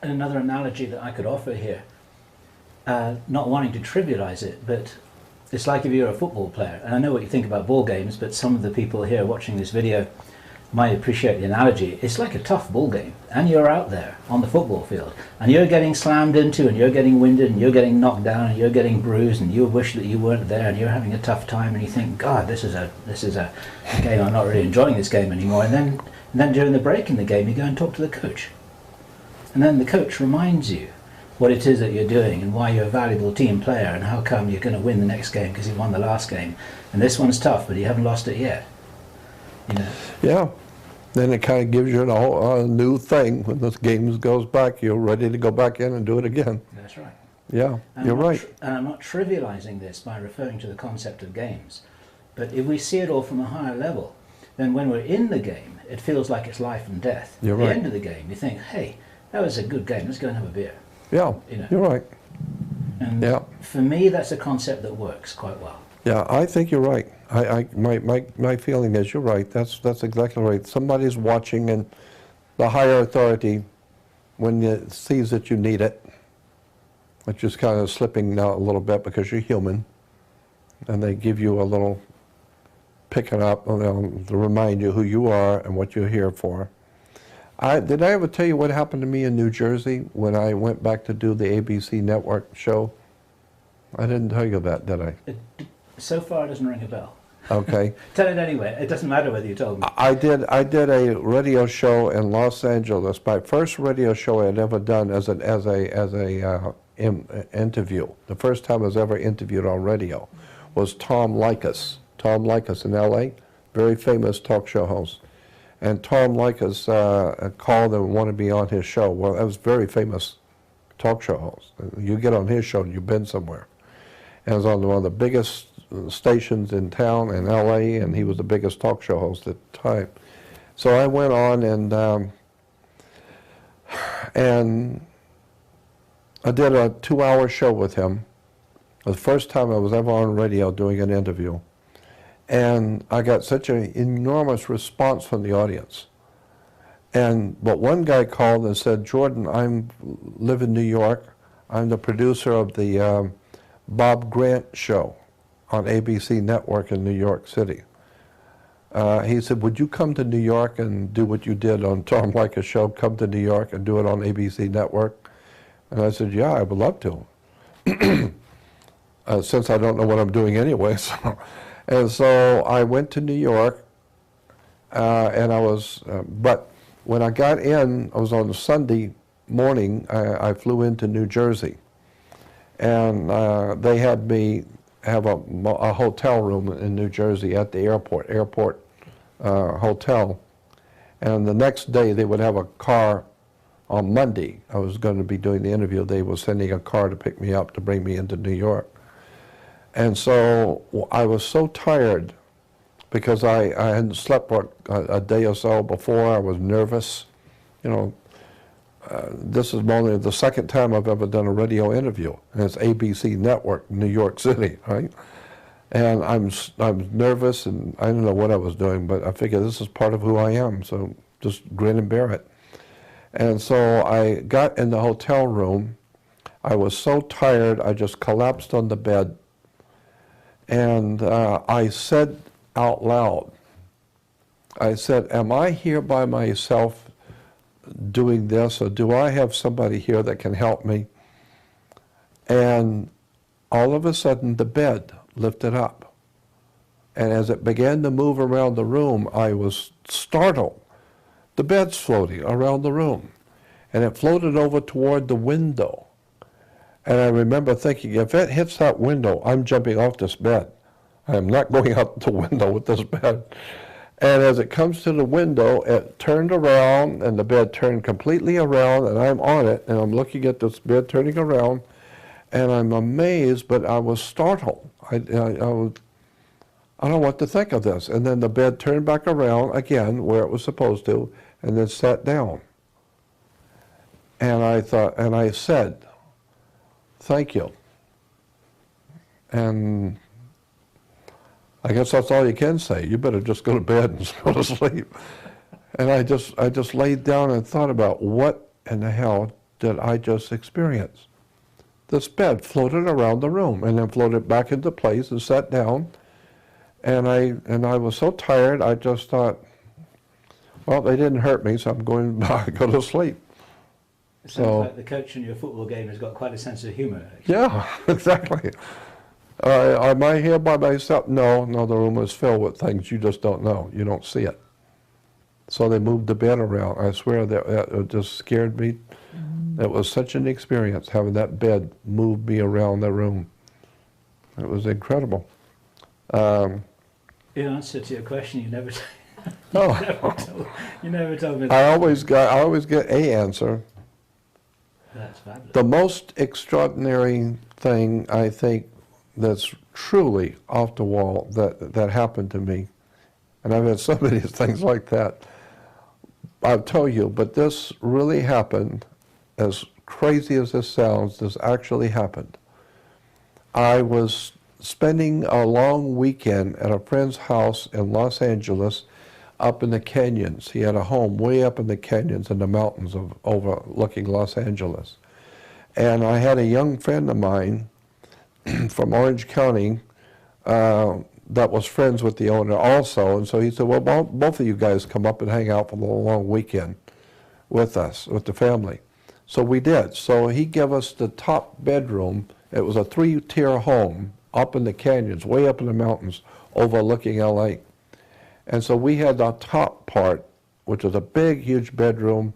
And another analogy that I could offer here, not wanting to trivialize it, but it's like if you're a football player, and I know what you think about ball games, but some of the people here watching this video might appreciate the analogy, it's like a tough ball game, and you're out there on the football field, and you're getting slammed into, and you're getting winded, and you're getting knocked down, and you're getting bruised, and you wish that you weren't there, and you're having a tough time, and you think, God, this is a game, I'm not really enjoying this game anymore. And then during the break in the game, you go and talk to the coach, and then the coach reminds you what it is that you're doing and why you're a valuable team player and how come you're going to win the next game because you won the last game, and this one's tough, but you haven't lost it yet. You know. Yeah. Then it kind of gives you a new thing. When this game goes back, you're ready to go back in and do it again. That's right. Yeah, you're right. And I'm not trivializing this by referring to the concept of games. But if we see it all from a higher level, then when we're in the game, it feels like it's life and death. You're At the right. end of the game, you think, hey, that was a good game, let's go and have a beer. Yeah, You know. you're right. And Yeah. for me, that's a concept that works quite well. Yeah, I think you're right. My feeling is you're right. That's exactly right. Somebody's watching, and the higher authority, when it sees that you need it, it's just kind of slipping out a little bit because you're human, and they give you a little picking up to remind you who you are and what you're here for. Did I ever tell you what happened to me in New Jersey when I went back to do the ABC network show? I didn't tell you that, did I? So far, it doesn't ring a bell. Okay. Tell it anyway. It doesn't matter whether you told me. I did a radio show in Los Angeles. My first radio show I had ever done as a interview. The first time I was ever interviewed on radio was Tom Likas. Tom Likas in L.A., very famous talk show host. And Tom Likas called and wanted to be on his show. Well, that was very famous talk show host. You get on his show, you've been somewhere. And it was on one of the biggest stations in town in L.A., and he was the biggest talk show host at the time. So I went on and I did a 2-hour show with him. It was the first time I was ever on radio doing an interview. And I got such an enormous response from the audience. But one guy called and said, Jordan, I live in New York. I'm the producer of the Bob Grant show on ABC Network in New York City. He said, would you come to New York and do what you did on Tom Likas' show, come to New York and do it on ABC Network? And I said, yeah, I would love to. Since I don't know what I'm doing anyway. And so I went to New York, and I was, but when I got in, I was on a Sunday morning, I flew into New Jersey. And they had me have a hotel room in New Jersey at the airport hotel. And the next day they would have a car. On Monday, I was going to be doing the interview. They were sending a car to pick me up to bring me into New York. And so I was so tired because I hadn't slept for a day or so before. I was nervous. You know, this is only the second time I've ever done a radio interview, and it's ABC Network, New York City, right? And I'm nervous, and I didn't know what I was doing, but I figured this is part of who I am, so just grin and bear it. And so I got in the hotel room. I was so tired, I just collapsed on the bed. And I said out loud, I said, am I here by myself doing this, or do I have somebody here that can help me? And all of a sudden, the bed lifted up. And as it began to move around the room, I was startled. The bed's floating around the room, and it floated over toward the window. And I remember thinking, if it hits that window, I'm jumping off this bed. I am not going out the window with this bed. And as it comes to the window, it turned around, and the bed turned completely around, and I'm on it, and I'm looking at this bed turning around, and I'm amazed, but I was startled. I don't know what to think of this. And then the bed turned back around again where it was supposed to, and then sat down. And I thought, and I said, thank you. And I guess that's all you can say. You better just go to bed and go to sleep. And I just laid down and thought about what in the hell did I just experience? This bed floated around the room and then floated back into place and sat down. And I was so tired, I just thought, Well, they didn't hurt me, so I'm going to go to sleep. It sounds So- like the coach in your football game has got quite a sense of humour. Yeah, exactly. Am I here by myself? No, the room is filled with things you just don't know. You don't see it. So they moved the bed around. I swear that it just scared me. It was such an experience having that bed move me around the room. It was incredible. In answer to your question, you never Oh, you never told me I that. always get a answer. That's fabulous. The most extraordinary thing I think that's truly off the wall that happened to me, and I've had so many things like that, I'll tell you, but this really happened. As crazy as this sounds, this actually happened. I was spending a long weekend at a friend's house in Los Angeles up in the canyons. He had a home way up in the canyons in the mountains overlooking Los Angeles. And I had a young friend of mine from Orange County that was friends with the owner also. And so he said, well, both of you guys come up and hang out for the long weekend with us, with the family. So we did. So he gave us the top bedroom. It was a 3-tier home up in the canyons, way up in the mountains, overlooking LA. And so we had the top part, which was a big, huge bedroom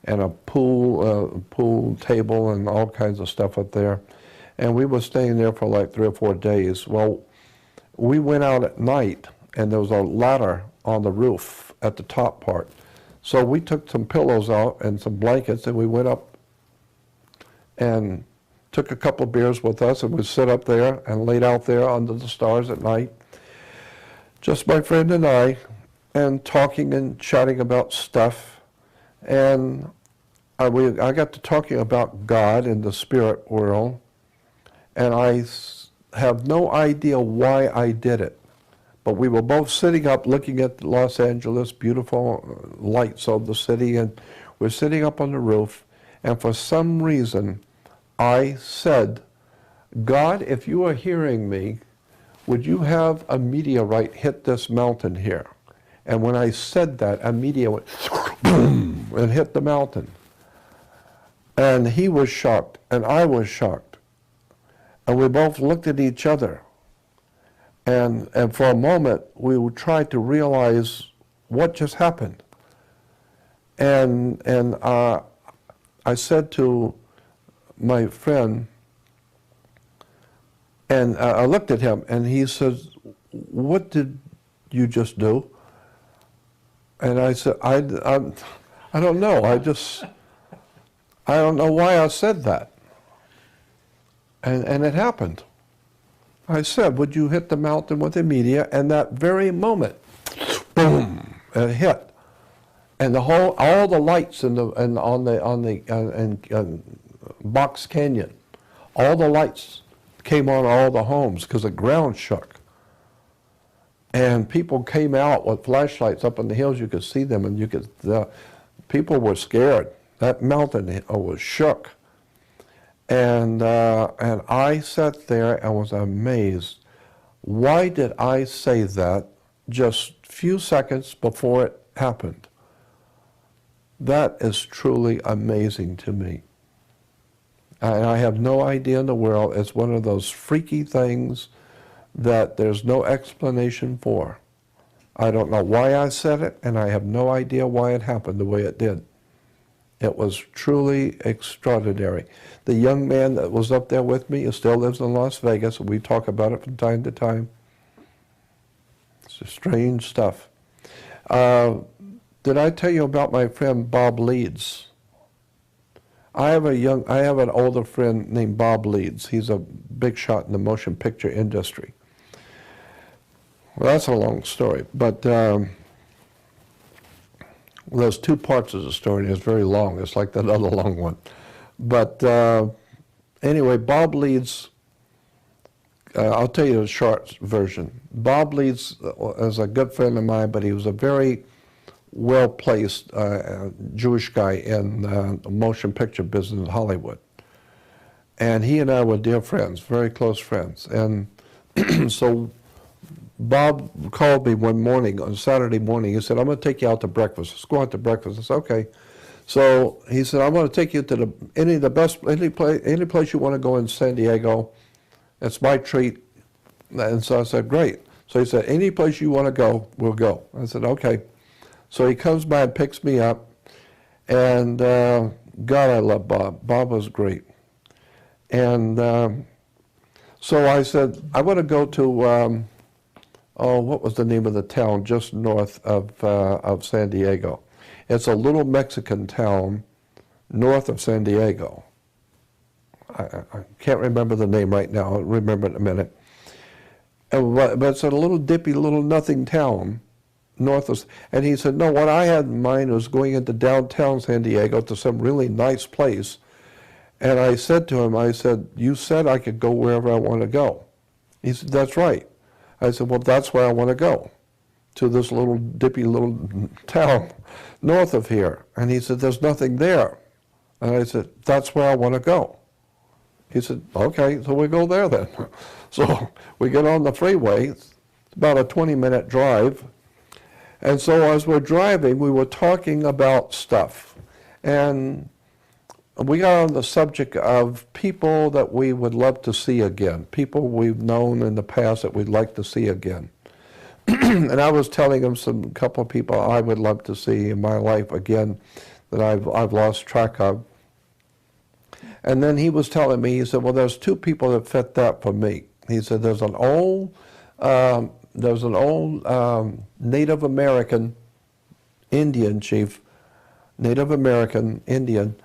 and a pool table and all kinds of stuff up there. And we were staying there for like 3 or 4 days. Well, we went out at night, and there was a ladder on the roof at the top part. So we took some pillows out and some blankets, and we went up and took a couple of beers with us, and we sit up there and laid out there under the stars at night, just my friend and I, and talking and chatting about stuff. And I got to talking about God and the spirit world, and I have no idea why I did it. But we were both sitting up looking at Los Angeles, beautiful lights of the city, and we're sitting up on the roof, and for some reason, I said, God, if you are hearing me, would you have a meteorite hit this mountain here? And when I said that, a meteor went boom and hit the mountain. And he was shocked, and I was shocked. And we both looked at each other. And for a moment, we tried to realize what just happened. And I said to my friend, and I looked at him, and he says, what did you just do? And I said, I don't know. I don't know why I said that. And it happened. I said, would you hit the mountain with a meteor? And that very moment, boom, it hit. And all the lights on the Box Canyon, all the lights came on all the homes because the ground shook. And people came out with flashlights up on the hills. You could see them, and people were scared. That mountain was shook. And I sat there and was amazed. Why did I say that just a few seconds before it happened? That is truly amazing to me. And I have no idea in the world. It's one of those freaky things that there's no explanation for. I don't know why I said it, and I have no idea why it happened the way it did. It was truly extraordinary. The young man that was up there with me still lives in Las Vegas, and we talk about it from time to time. It's just strange stuff. Did I tell you about my friend Bob Leeds? I have an older friend named Bob Leeds. He's a big shot in the motion picture industry. Well, that's a long story, but there's 2 parts of the story, and it's very long. It's like that other long one. But anyway, Bob Leeds, I'll tell you the short version. Bob Leeds is a good friend of mine, but he was a very well-placed Jewish guy in the motion picture business in Hollywood. And he and I were dear friends, very close friends. And so Bob called me one morning, on Saturday morning. He said, I'm going to take you out to breakfast. Let's go out to breakfast. I said, okay. So he said, I'm going to take you to any place you want to go in San Diego. It's my treat. And so I said, great. So he said, any place you want to go, we'll go. I said, okay. So he comes by and picks me up. And God, I love Bob. Bob was great. And so I said, I want to go to, what was the name of the town just north of San Diego? It's a little Mexican town north of San Diego. I can't remember the name right now. I'll remember it in a minute. But it's a little dippy, little nothing town north of, and he said, no, what I had in mind was going into downtown San Diego to some really nice place. And I said to him, I said, you said I could go wherever I want to go. He said, that's right. I said, well, that's where I want to go, to this little dippy little town north of here. And he said, there's nothing there. And I said, that's where I want to go. He said, okay, so we go there then. So we get on the freeway. It's about a 20-minute drive. And so as we're driving, we were talking about stuff. And we got on the subject of people that we would love to see again, people we've known in the past that we'd like to see again. And I was telling him a couple of people I would love to see in my life again that I've lost track of. And then he was telling me, he said, well, there's two people that fit that for me. He said, there's an old Native American Indian chief, Native American Indian,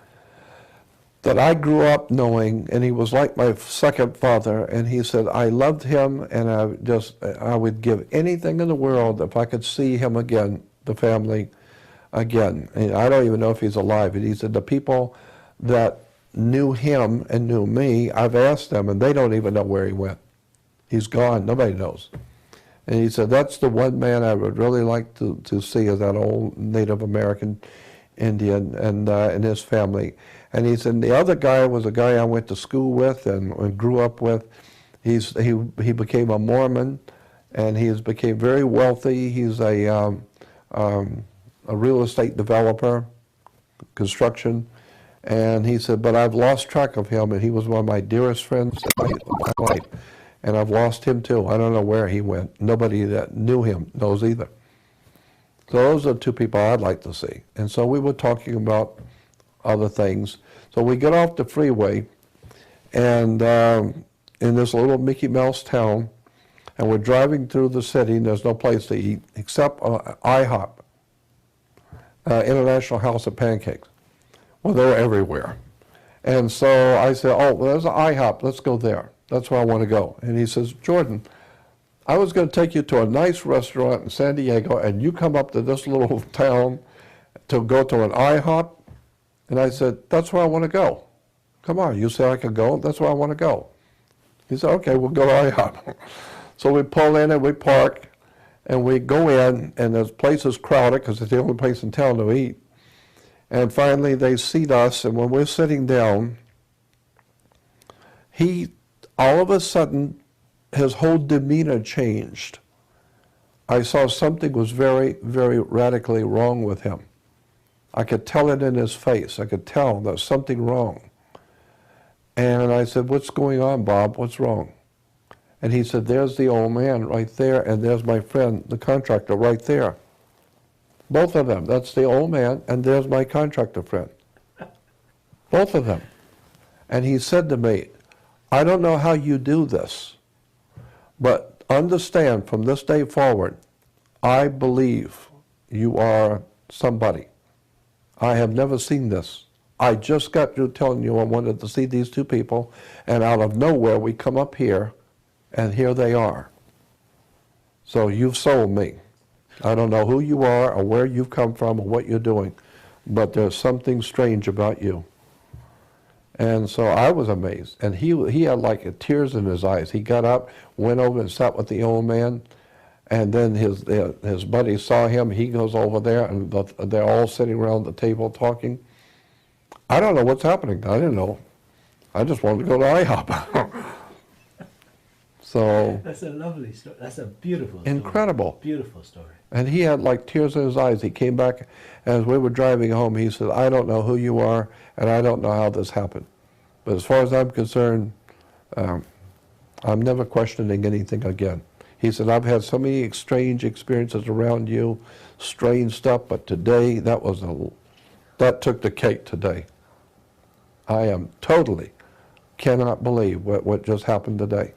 that I grew up knowing, and he was like my second father, and he said, I loved him, and I would give anything in the world if I could see him again, the family again. And I don't even know if he's alive. And he said, the people that knew him and knew me, I've asked them, and they don't even know where he went. He's gone. Nobody knows. And he said, that's the one man I would really like to see, is that old Native American Indian and his family. And he said, the other guy was a guy I went to school with and grew up with. He became a Mormon, and he became very wealthy. He's a real estate developer, construction. And he said, but I've lost track of him, and he was one of my dearest friends in my life. And I've lost him too. I don't know where he went. Nobody that knew him knows either. So those are two people I'd like to see. And so we were talking about other things. So we get off the freeway, and in this little Mickey Mouse town, and we're driving through the city, and there's no place to eat except IHOP, International House of Pancakes. Well, they're everywhere. And so I said, oh, well, there's an IHOP. Let's go there. That's where I want to go. And he says, Jordan, I was going to take you to a nice restaurant in San Diego, and you come up to this little town to go to an IHOP? And I said, that's where I want to go. Come on, you said I could go. That's where I want to go. He said, okay, we'll go to IHOP. So we pull in and we park, and we go in, and the place is crowded because it's the only place in town to eat. And finally they seat us, and when we're sitting down, all of a sudden, his whole demeanor changed. I saw something was very, very radically wrong with him. I could tell it in his face. I could tell there's something wrong. And I said, what's going on, Bob? What's wrong? And he said, there's the old man right there, and there's my friend, the contractor, right there. Both of them. That's the old man, and there's my contractor friend. Both of them. And he said to me, I don't know how you do this, but understand from this day forward, I believe you are somebody. I have never seen this. I just got through telling you I wanted to see these two people, and out of nowhere we come up here, and here they are. So you've sold me. I don't know who you are or where you've come from or what you're doing, but there's something strange about you. And so I was amazed. And he had like tears in his eyes. He got up, went over and sat with the old man, and then his buddy saw him. He goes over there, and they're all sitting around the table talking. I don't know what's happening. I didn't know. I just wanted to go to IHOP. So That's a lovely story. That's a beautiful story. incredible. Beautiful story. And he had like tears in his eyes. He came back as we were driving home. He said, I don't know who you are, and I don't know how this happened. But as far as I'm concerned, I'm never questioning anything again. He said, I've had so many strange experiences around you, strange stuff, but today, that took the cake today. I am totally cannot believe what just happened today.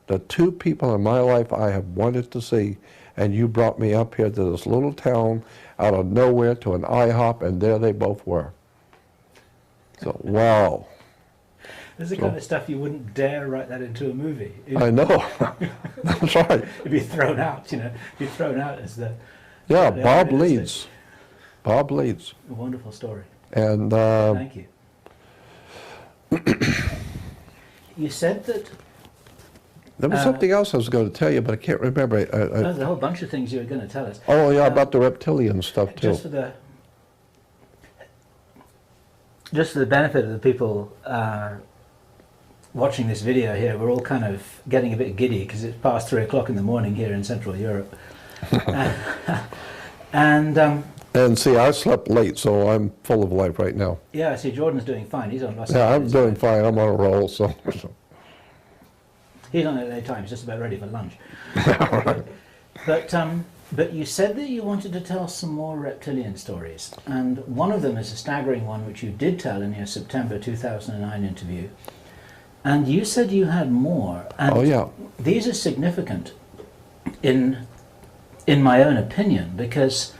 The two people in my life I have wanted to see, and you brought me up here to this little town out of nowhere to an IHOP, and there they both were. So, wow. This is the kind of stuff you wouldn't dare write that into a movie. I know. That's right. It'd be thrown out, you know. It'd be thrown out as the... Yeah, the Bob unrealistic. Leeds. Bob Leeds. A wonderful story. And Thank you. You said that... there was something else I was going to tell you, but I can't remember. There's a whole bunch of things you were going to tell us. Oh, yeah, about the reptilian stuff, too. Just for the benefit of the people watching this video here, we're all kind of getting a bit giddy because it's past 3 o'clock in the morning here in Central Europe. And see, I slept late, so I'm full of life right now. yeah, I see Jordan's doing fine. He's on Los Yeah, I'm Angeles doing time. fine. I'm on a roll, so. He's on LA time. He's just about ready for lunch. But you said that you wanted to tell some more reptilian stories, and one of them is a staggering one which you did tell in your September 2009 interview. And you said you had more. And Oh, yeah. these are significant in my own opinion, because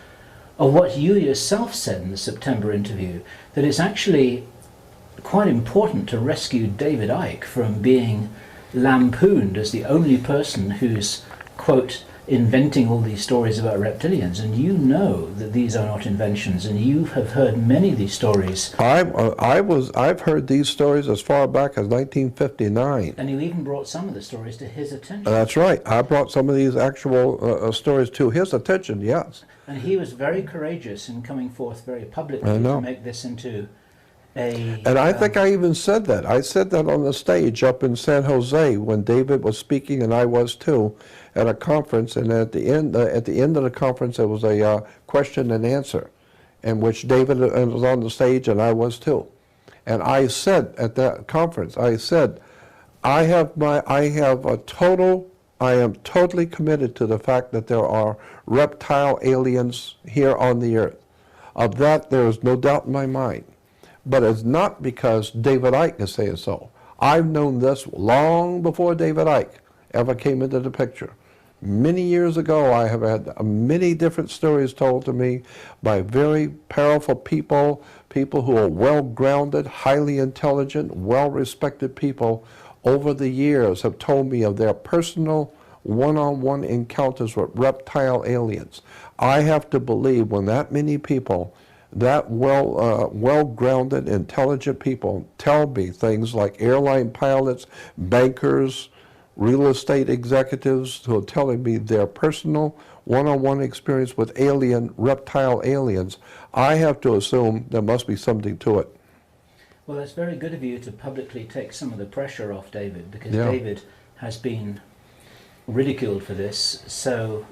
of what you yourself said in the September interview, that it's actually quite important to rescue David Icke from being lampooned as the only person who's, quote, inventing all these stories about reptilians. And you know that these are not inventions, and you have heard many of these stories. I've heard these stories as far back as 1959. And you even brought some of the stories to his attention. That's right. I brought some of these actual stories to his attention, yes. And he was very courageous in coming forth very publicly I know. to make this into a... And I think I even said that. I said that on the stage up in San Jose when David was speaking, and I was too, at a conference. And at the end of the conference, there was a question and answer, in which David was on the stage, and I was too. And I said at that conference, I said, I am totally committed to the fact that there are reptile aliens here on the earth. Of that, there is no doubt in my mind. But it's not because David Icke is saying so. I've known this long before David Icke ever came into the picture. Many years ago, I have had many different stories told to me by very powerful people, people who are well-grounded, highly intelligent, well-respected people over the years have told me of their personal one-on-one encounters with reptile aliens. I have to believe when that many people, that well-grounded, intelligent people tell me things like airline pilots, bankers, real estate executives who are telling me their personal one-on-one experience with reptile aliens, I have to assume there must be something to it. Well, it's very good of you to publicly take some of the pressure off David, because Yeah. David has been ridiculed for this, so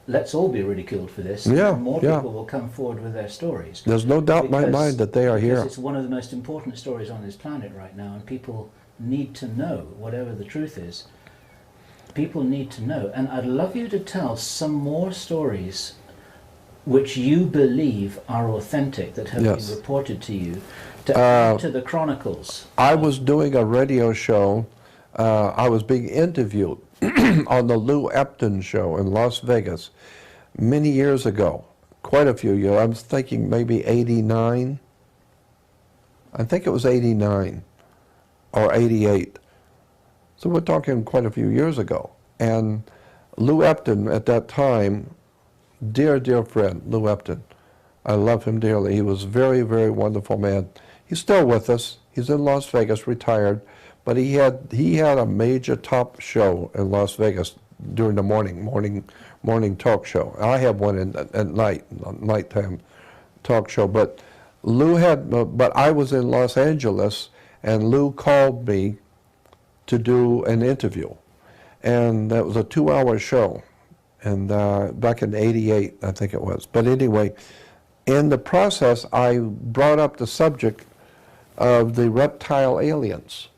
let's all be ridiculed for this. Yeah, and more yeah. people will come forward with their stories. There's no doubt in my mind that they are because here. it's one of the most important stories on this planet right now, and people need to know, whatever the truth is. People need to know. And I'd love you to tell some more stories which you believe are authentic, that have Yes. been reported to you, to add to the chronicles. I was doing a radio show. I was being interviewed on the Lou Epton show in Las Vegas many years ago, quite a few years. I'm thinking maybe 89. I think it was 89 or 88. So we're talking quite a few years ago. And Lou Epton at that time, dear, dear friend, Lou Epton, I love him dearly. He was a very, very wonderful man. He's still with us. He's in Las Vegas, retired. But he had a major top show in Las Vegas during the morning talk show. I have one at nighttime talk show. But but I was in Los Angeles, and Lou called me to do an interview. and that was a 2-hour show, and back in '88, I think it was. But anyway, in the process, I brought up the subject of the reptile aliens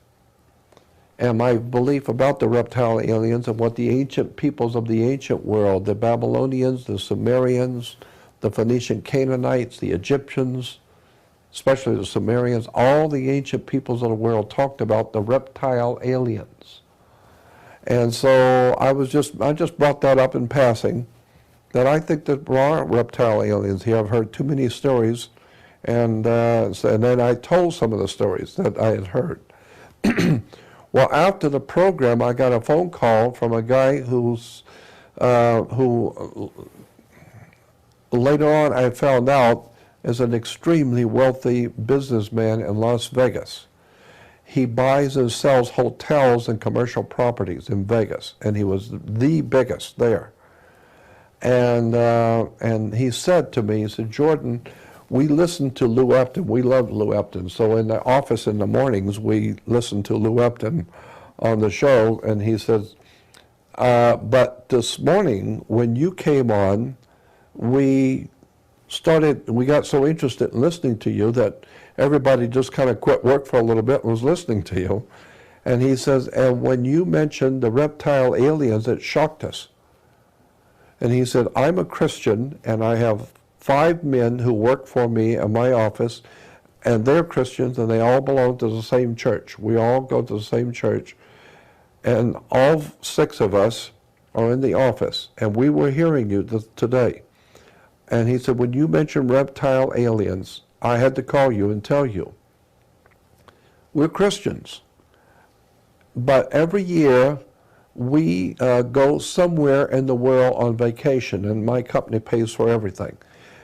and my belief about the reptile aliens and what the ancient peoples of the ancient world, the Babylonians, the Sumerians, the Phoenician Canaanites, the Egyptians, especially the Sumerians, all the ancient peoples of the world talked about the reptile aliens. And so I just brought that up in passing, that I think that there are reptile aliens here. I've heard too many stories, and then I told some of the stories that I had heard. Well, after the program, I got a phone call from a guy who later on I found out is an extremely wealthy businessman in Las Vegas. He buys and sells hotels and commercial properties in Vegas, and he was the biggest there. And he said to me, he said, "Jordan, we listened to Lou Epton. We love Lou Epton. So in the office in the mornings, we listened to Lou Epton on the show." And he says, "But this morning, when you came on, we got so interested in listening to you that everybody just kind of quit work for a little bit and was listening to you." And he says, "And when you mentioned the reptile aliens, it shocked us." And he said, "I'm a Christian, and I have 5 men who work for me in my office, and they're Christians, and they all belong to the same church. We all go to the same church, and all 6 of us are in the office, and we were hearing you today." And he said, "When you mentioned reptile aliens, I had to call you and tell you, we're Christians, but every year we go somewhere in the world on vacation, and my company pays for everything."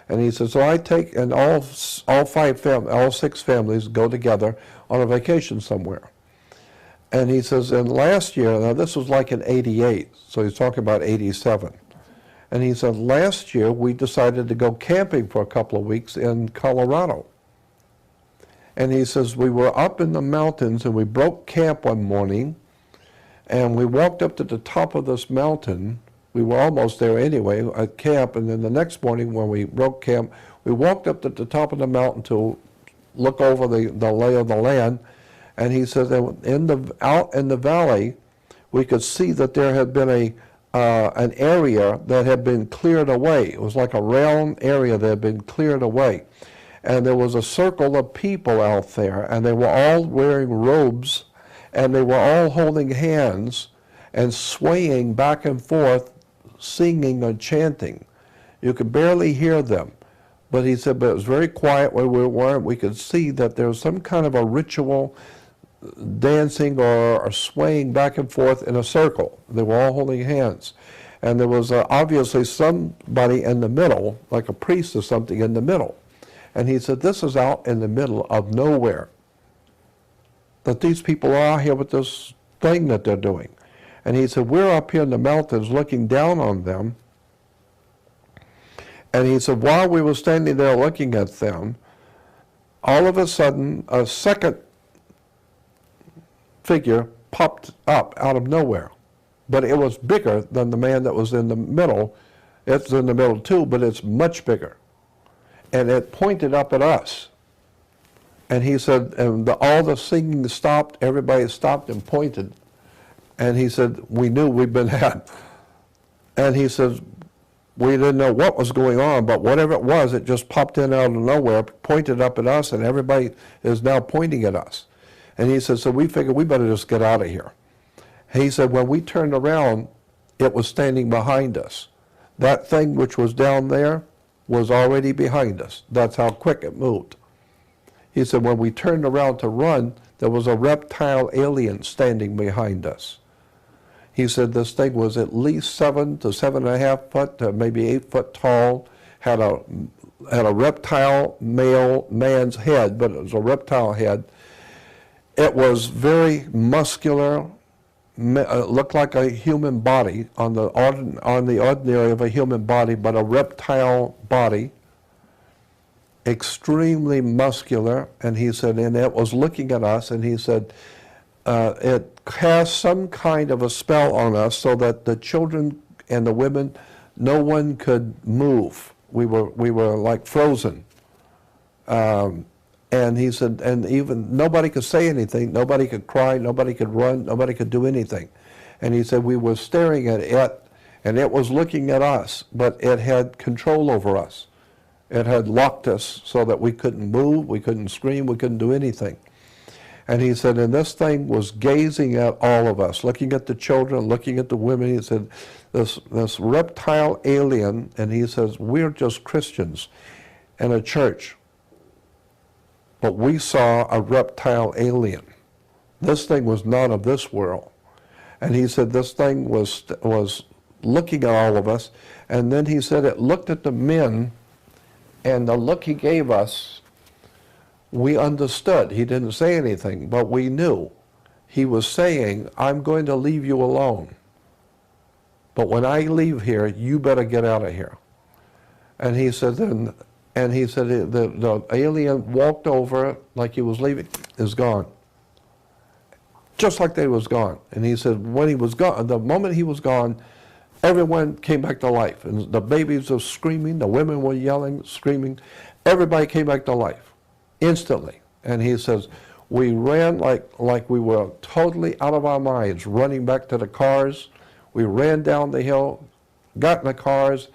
And he says, "So I take, and all 6 families go together on a vacation somewhere." And he says, and last year, now this was like in '88, so he's talking about '87. And he said, last year we decided to go camping for a couple of weeks in Colorado. And he says, we were up in the mountains and we broke camp one morning, and we walked up to the top of this mountain. We were almost there anyway at camp, and then the next morning when we broke camp, we walked up to the top of the mountain to look over the lay of the land. And he says that out in the valley, we could see that there had been an area that had been cleared away. It was like a round area that had been cleared away. And there was a circle of people out there, and they were all wearing robes, and they were all holding hands and swaying back and forth, singing and chanting. You could barely hear them. But he said, but it was very quiet where we were. We could see that there was some kind of a ritual dancing or swaying back and forth in a circle. They were all holding hands. And there was obviously somebody in the middle, like a priest or something in the middle. And he said, this is out in the middle of nowhere. That these people are here with this thing that they're doing. And he said, we're up here in the mountains looking down on them. And he said, while we were standing there looking at them, all of a sudden, a second figure popped up out of nowhere. But it was bigger than the man that was in the middle. It's in the middle too, but it's much bigger. And it pointed up at us. And he said, and all the singing stopped, everybody stopped and pointed. And he said, we knew we'd been had. And he says, we didn't know what was going on, but whatever it was, it just popped in out of nowhere, pointed up at us, and everybody is now pointing at us. And he said, so we figured we better just get out of here. He said, when we turned around, it was standing behind us. That thing which was down there was already behind us. That's how quick it moved. He said, when we turned around to run, there was a reptile alien standing behind us. He said this thing was at least 7 to 7.5 foot, to maybe 8 foot tall, had a reptile man's head, but it was a reptile head. It was very muscular, looked like a human body on the ordinary of a human body, but a reptile body, extremely muscular. And he said, and it was looking at us, and he said, it cast some kind of a spell on us so that the children and the women, no one could move. We were like frozen. And he said, and even nobody could say anything, nobody could cry, nobody could run, nobody could do anything. And he said we were staring at it, and it was looking at us, but it had control over us. It had locked us so that we couldn't move, we couldn't scream, we couldn't do anything. And he said, and this thing was gazing at all of us, looking at the children, looking at the women. He said, this reptile alien, and he says, we're just Christians in a church, but we saw a reptile alien. This thing was not of this world. And he said this thing was looking at all of us, and then he said it looked at the men, and the look he gave us, we understood. He didn't say anything, but we knew. He was saying, I'm going to leave you alone. But when I leave here, you better get out of here. And he said, the alien walked over like he was leaving, is gone. Just like they was gone. And he said, when he was gone, the moment he was gone, everyone came back to life. And the babies were screaming, the women were yelling, screaming. Everybody came back to life. Instantly. And he says, we ran like we were totally out of our minds, running back to the cars. We ran down the hill, got in the cars,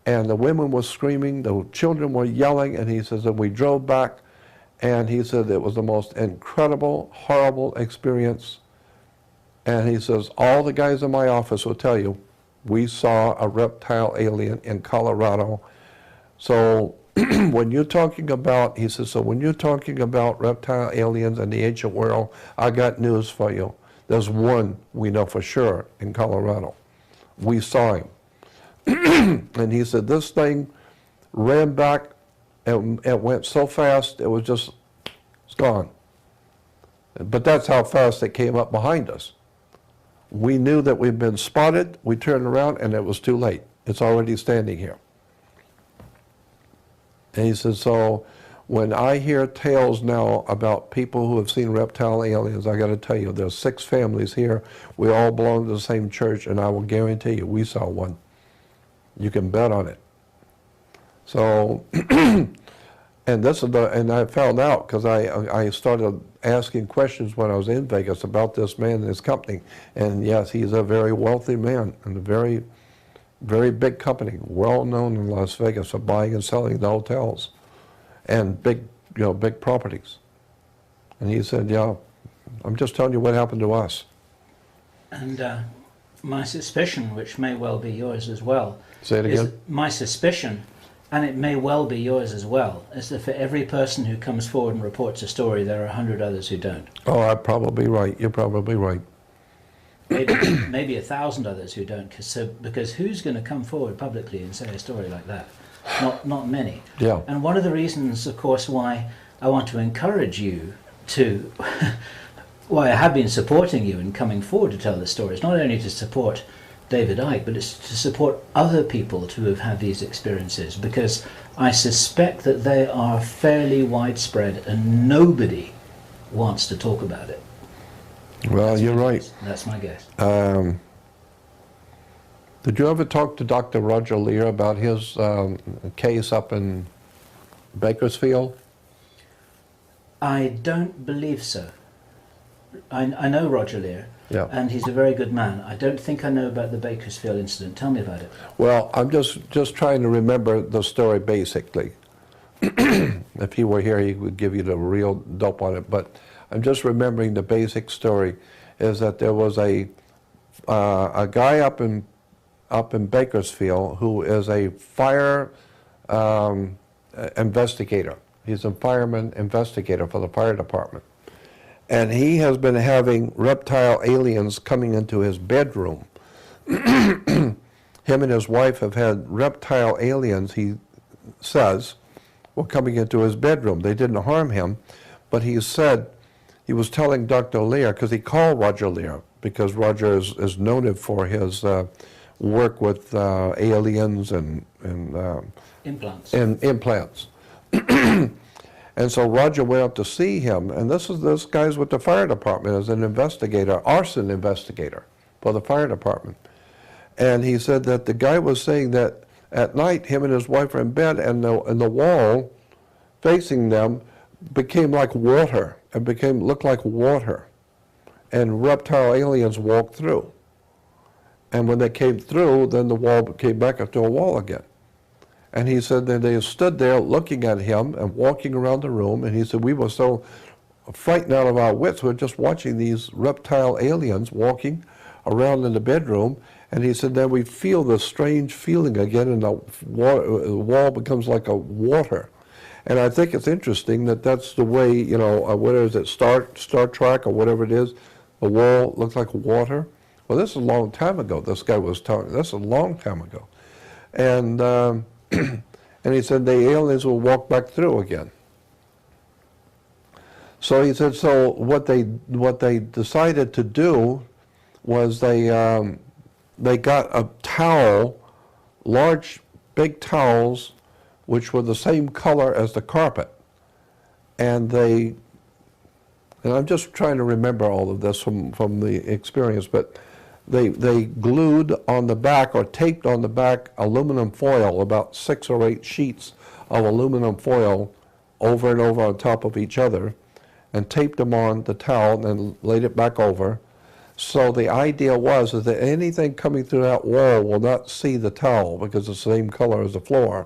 and the women were screaming, the children were yelling, and he says, and we drove back, and he said it was the most incredible, horrible experience. And he says, all the guys in my office will tell you, we saw a reptile alien in Colorado. So when you're talking about, he says, so when you're talking about reptile aliens in the ancient world, I got news for you. There's one we know for sure in Colorado. We saw him. And he said, this thing ran back, and it went so fast, it was just, it's gone. But that's how fast it came up behind us. We knew that we'd been spotted, we turned around, and it was too late. It's already standing here. And he said, so when I hear tales now about people who have seen reptile aliens, I got to tell you, there's 6 families here. We all belong to the same church, and I will guarantee you, we saw one. You can bet on it. So, and I found out because I started asking questions when I was in Vegas about this man and his company. And yes, he's a very wealthy man and a very, very big company, well known in Las Vegas for buying and selling the hotels and big properties. And he said, yeah, I'm just telling you what happened to us. And my suspicion, which may well be yours as well, Say it again. My suspicion, and it may well be yours as well, is that for every person who comes forward and reports a story, there are 100 others who don't. Oh, I'm probably right. You're probably right. Maybe 1,000 others who don't, because who's going to come forward publicly and say a story like that? Not many. Yeah. And one of the reasons, of course, why I want to encourage you to, why I have been supporting you in coming forward to tell the stories, not only to support David Icke, but it's to support other people who have had these experiences, because I suspect that they are fairly widespread and nobody wants to talk about it. Well, you're right. That's my guess. Did you ever talk to Dr. Roger Lear about his case up in Bakersfield? I don't believe so. I know Roger Lear, yeah, and he's a very good man. I don't think I know about the Bakersfield incident. Tell me about it. Well, I'm just trying to remember the story basically. If he were here, he would give you the real dope on it. But I'm just remembering the basic story is that there was a guy up in Bakersfield who is a fire investigator. He's a fireman investigator for the fire department. And he has been having reptile aliens coming into his bedroom. Him and his wife have had reptile aliens, he says, were coming into his bedroom. They didn't harm him, but he said, he was telling Dr. Lear, because he called Roger Lear, because Roger is noted for his work with aliens and implants. And implants. And so Roger went up to see him, and this guy's with the fire department as an investigator, arson investigator for the fire department. And he said that the guy was saying that at night him and his wife were in bed, and the wall facing them became like water, and looked like water. And reptile aliens walked through. And when they came through, then the wall came back up to a wall again. And he said that they stood there looking at him and walking around the room, and he said we were so frightened out of our wits, we were just watching these reptile aliens walking around in the bedroom, and he said then we feel this strange feeling again, and the wall becomes like a water. And I think it's interesting that that's the way, you know, what is it, Star Trek or whatever it is, the wall looks like water. Well, this is a long time ago. This guy was telling, this is a long time ago. And and he said the aliens will walk back through again. So he said, so what they decided to do was they got a towel, large, big towels, which were the same color as the carpet. And I'm just trying to remember all of this from the experience, but they glued on the back or taped on the back aluminum foil, about 6 or 8 sheets of aluminum foil over and over on top of each other, and taped them on the towel and then laid it back over. So the idea was that anything coming through that wall will not see the towel because it's the same color as the floor,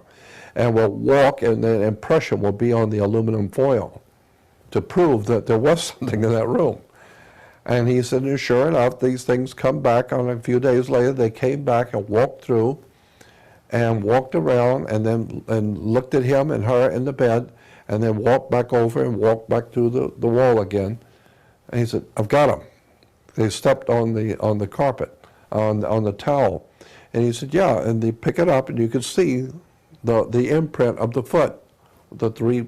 and will walk, and the impression will be on the aluminum foil to prove that there was something in that room. And he said, and sure enough, these things come back. On a few days later, they came back and walked through and walked around and looked at him and her in the bed, and then walked back over and walked back through the wall again. And he said, I've got them. They stepped on the carpet, on the towel. And he said, yeah, and they pick it up, and you could see the imprint of the foot, the 3, I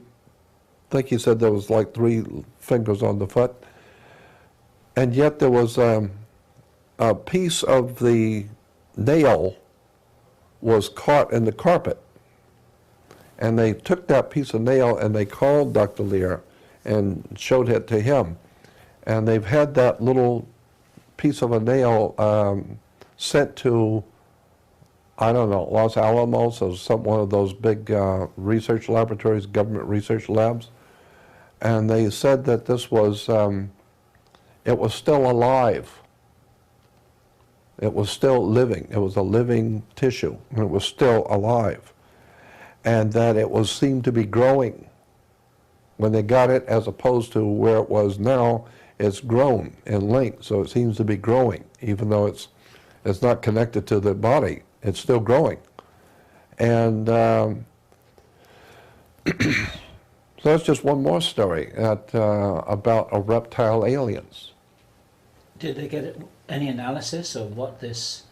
think he said there was like 3 fingers on the foot. And yet there was a piece of the nail was caught in the carpet. And they took that piece of nail and they called Dr. Lear and showed it to him. And they've had that little piece of a nail sent to, I don't know, Los Alamos or one of those big research laboratories, government research labs. And they said that this was, it was still alive. It was still living. It was a living tissue, and it was still alive. And that it was seemed to be growing. When they got it, as opposed to where it was now, it's grown in length, so it seems to be growing, even though it's not connected to the body. It's still growing. And so that's just one more story about a reptile aliens. Did they get any analysis of what this...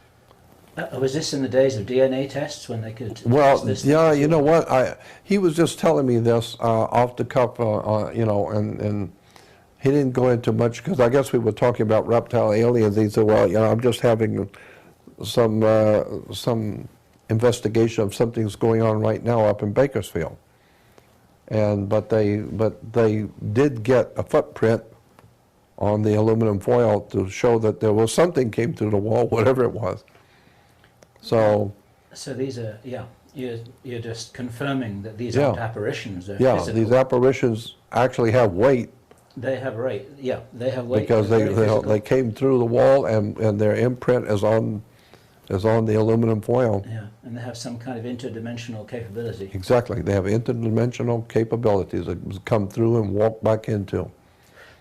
was this in the days of DNA tests when they could... Well, yeah, you know what? He was just telling me this off the cuff, you know, and he didn't go into much, because I guess we were talking about reptile aliens. He said, well, you know, I'm just having some investigation of something's going on right now up in Bakersfield. But they did get a footprint on the aluminum foil to show that there was something came through the wall, whatever it was. So these are, yeah, you're just confirming that these aren't apparitions. They're physical. These apparitions actually have weight. They have weight. Yeah, they have weight because they came through the wall, and their imprint is on the aluminum foil. Yeah, and they have some kind of interdimensional capability. Exactly, they have interdimensional capabilities that come through and walk back into.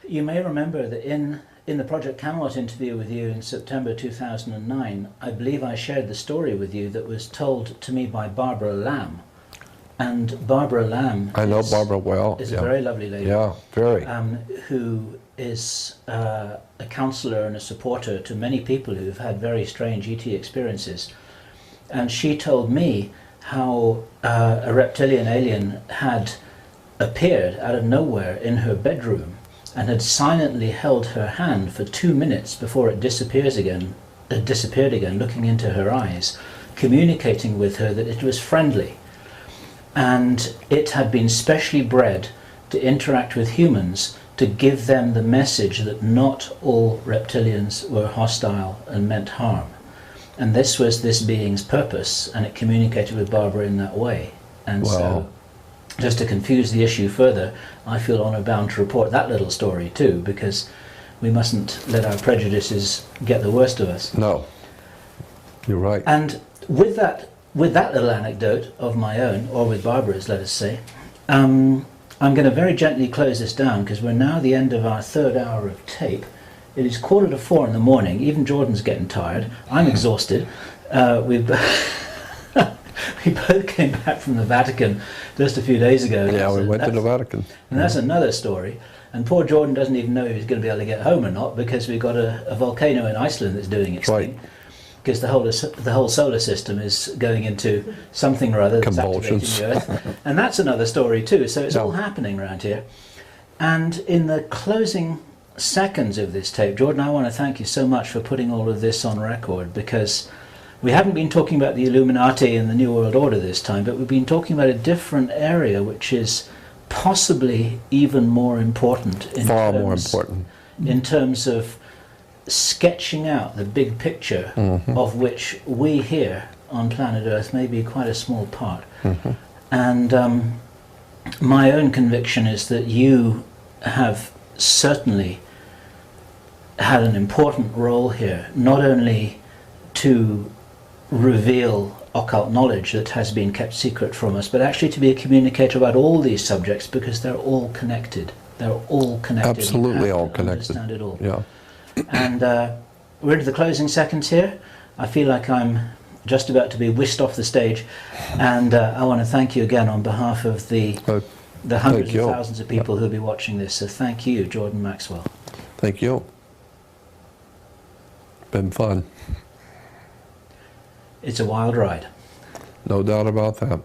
You may remember that in the Project Camelot interview with you in September 2009, I believe I shared the story with you that was told to me by Barbara Lamb. And Barbara Lamb I know Barbara well. Is a very lovely lady. Yeah, very. Who is a counselor and a supporter to many people who've had very strange ET experiences. And she told me how a reptilian alien had appeared out of nowhere in her bedroom and had silently held her hand for 2 minutes before it disappeared again, looking into her eyes, communicating with her that it was friendly. And it had been specially bred to interact with humans to give them the message that not all reptilians were hostile and meant harm. And this was this being's purpose, and it communicated with Barbara in that way. And so, just to confuse the issue further, I feel honor bound to report that little story too, because we mustn't let our prejudices get the worst of us. No, you're right. And with that little anecdote of my own, or with Barbara's, let us say, I'm going to very gently close this down, because we're now at the end of our third hour of tape. It is 3:45 in the morning. Even Jordan's getting tired. I'm exhausted. We both came back from the Vatican just a few days ago. Yeah, we went to the Vatican. And that's another story. And poor Jordan doesn't even know if he's going to be able to get home or not, because we've got a volcano in Iceland that's doing its thing. Because the whole solar system is going into something or other that's activating the Earth. And that's another story too. So it's all happening around here. And in the closing seconds of this tape, Jordan, I want to thank you so much for putting all of this on record, because we haven't been talking about the Illuminati and the New World Order this time, but we've been talking about a different area which is possibly even more important in terms of sketching out the big picture, of which we here on planet Earth may be quite a small part. And my own conviction is that you have certainly had an important role here, not only to reveal occult knowledge that has been kept secret from us, but actually to be a communicator about all these subjects, because they're all connected. They're all connected. Absolutely all connected. Understand it all. Yeah. And we're into the closing seconds here. I feel like I'm just about to be whisked off the stage, and I want to thank you again on behalf of the hundreds of thousands of people who'll be watching this. So thank you, Jordan Maxwell. Thank you. Been fun. It's a wild ride. No doubt about that.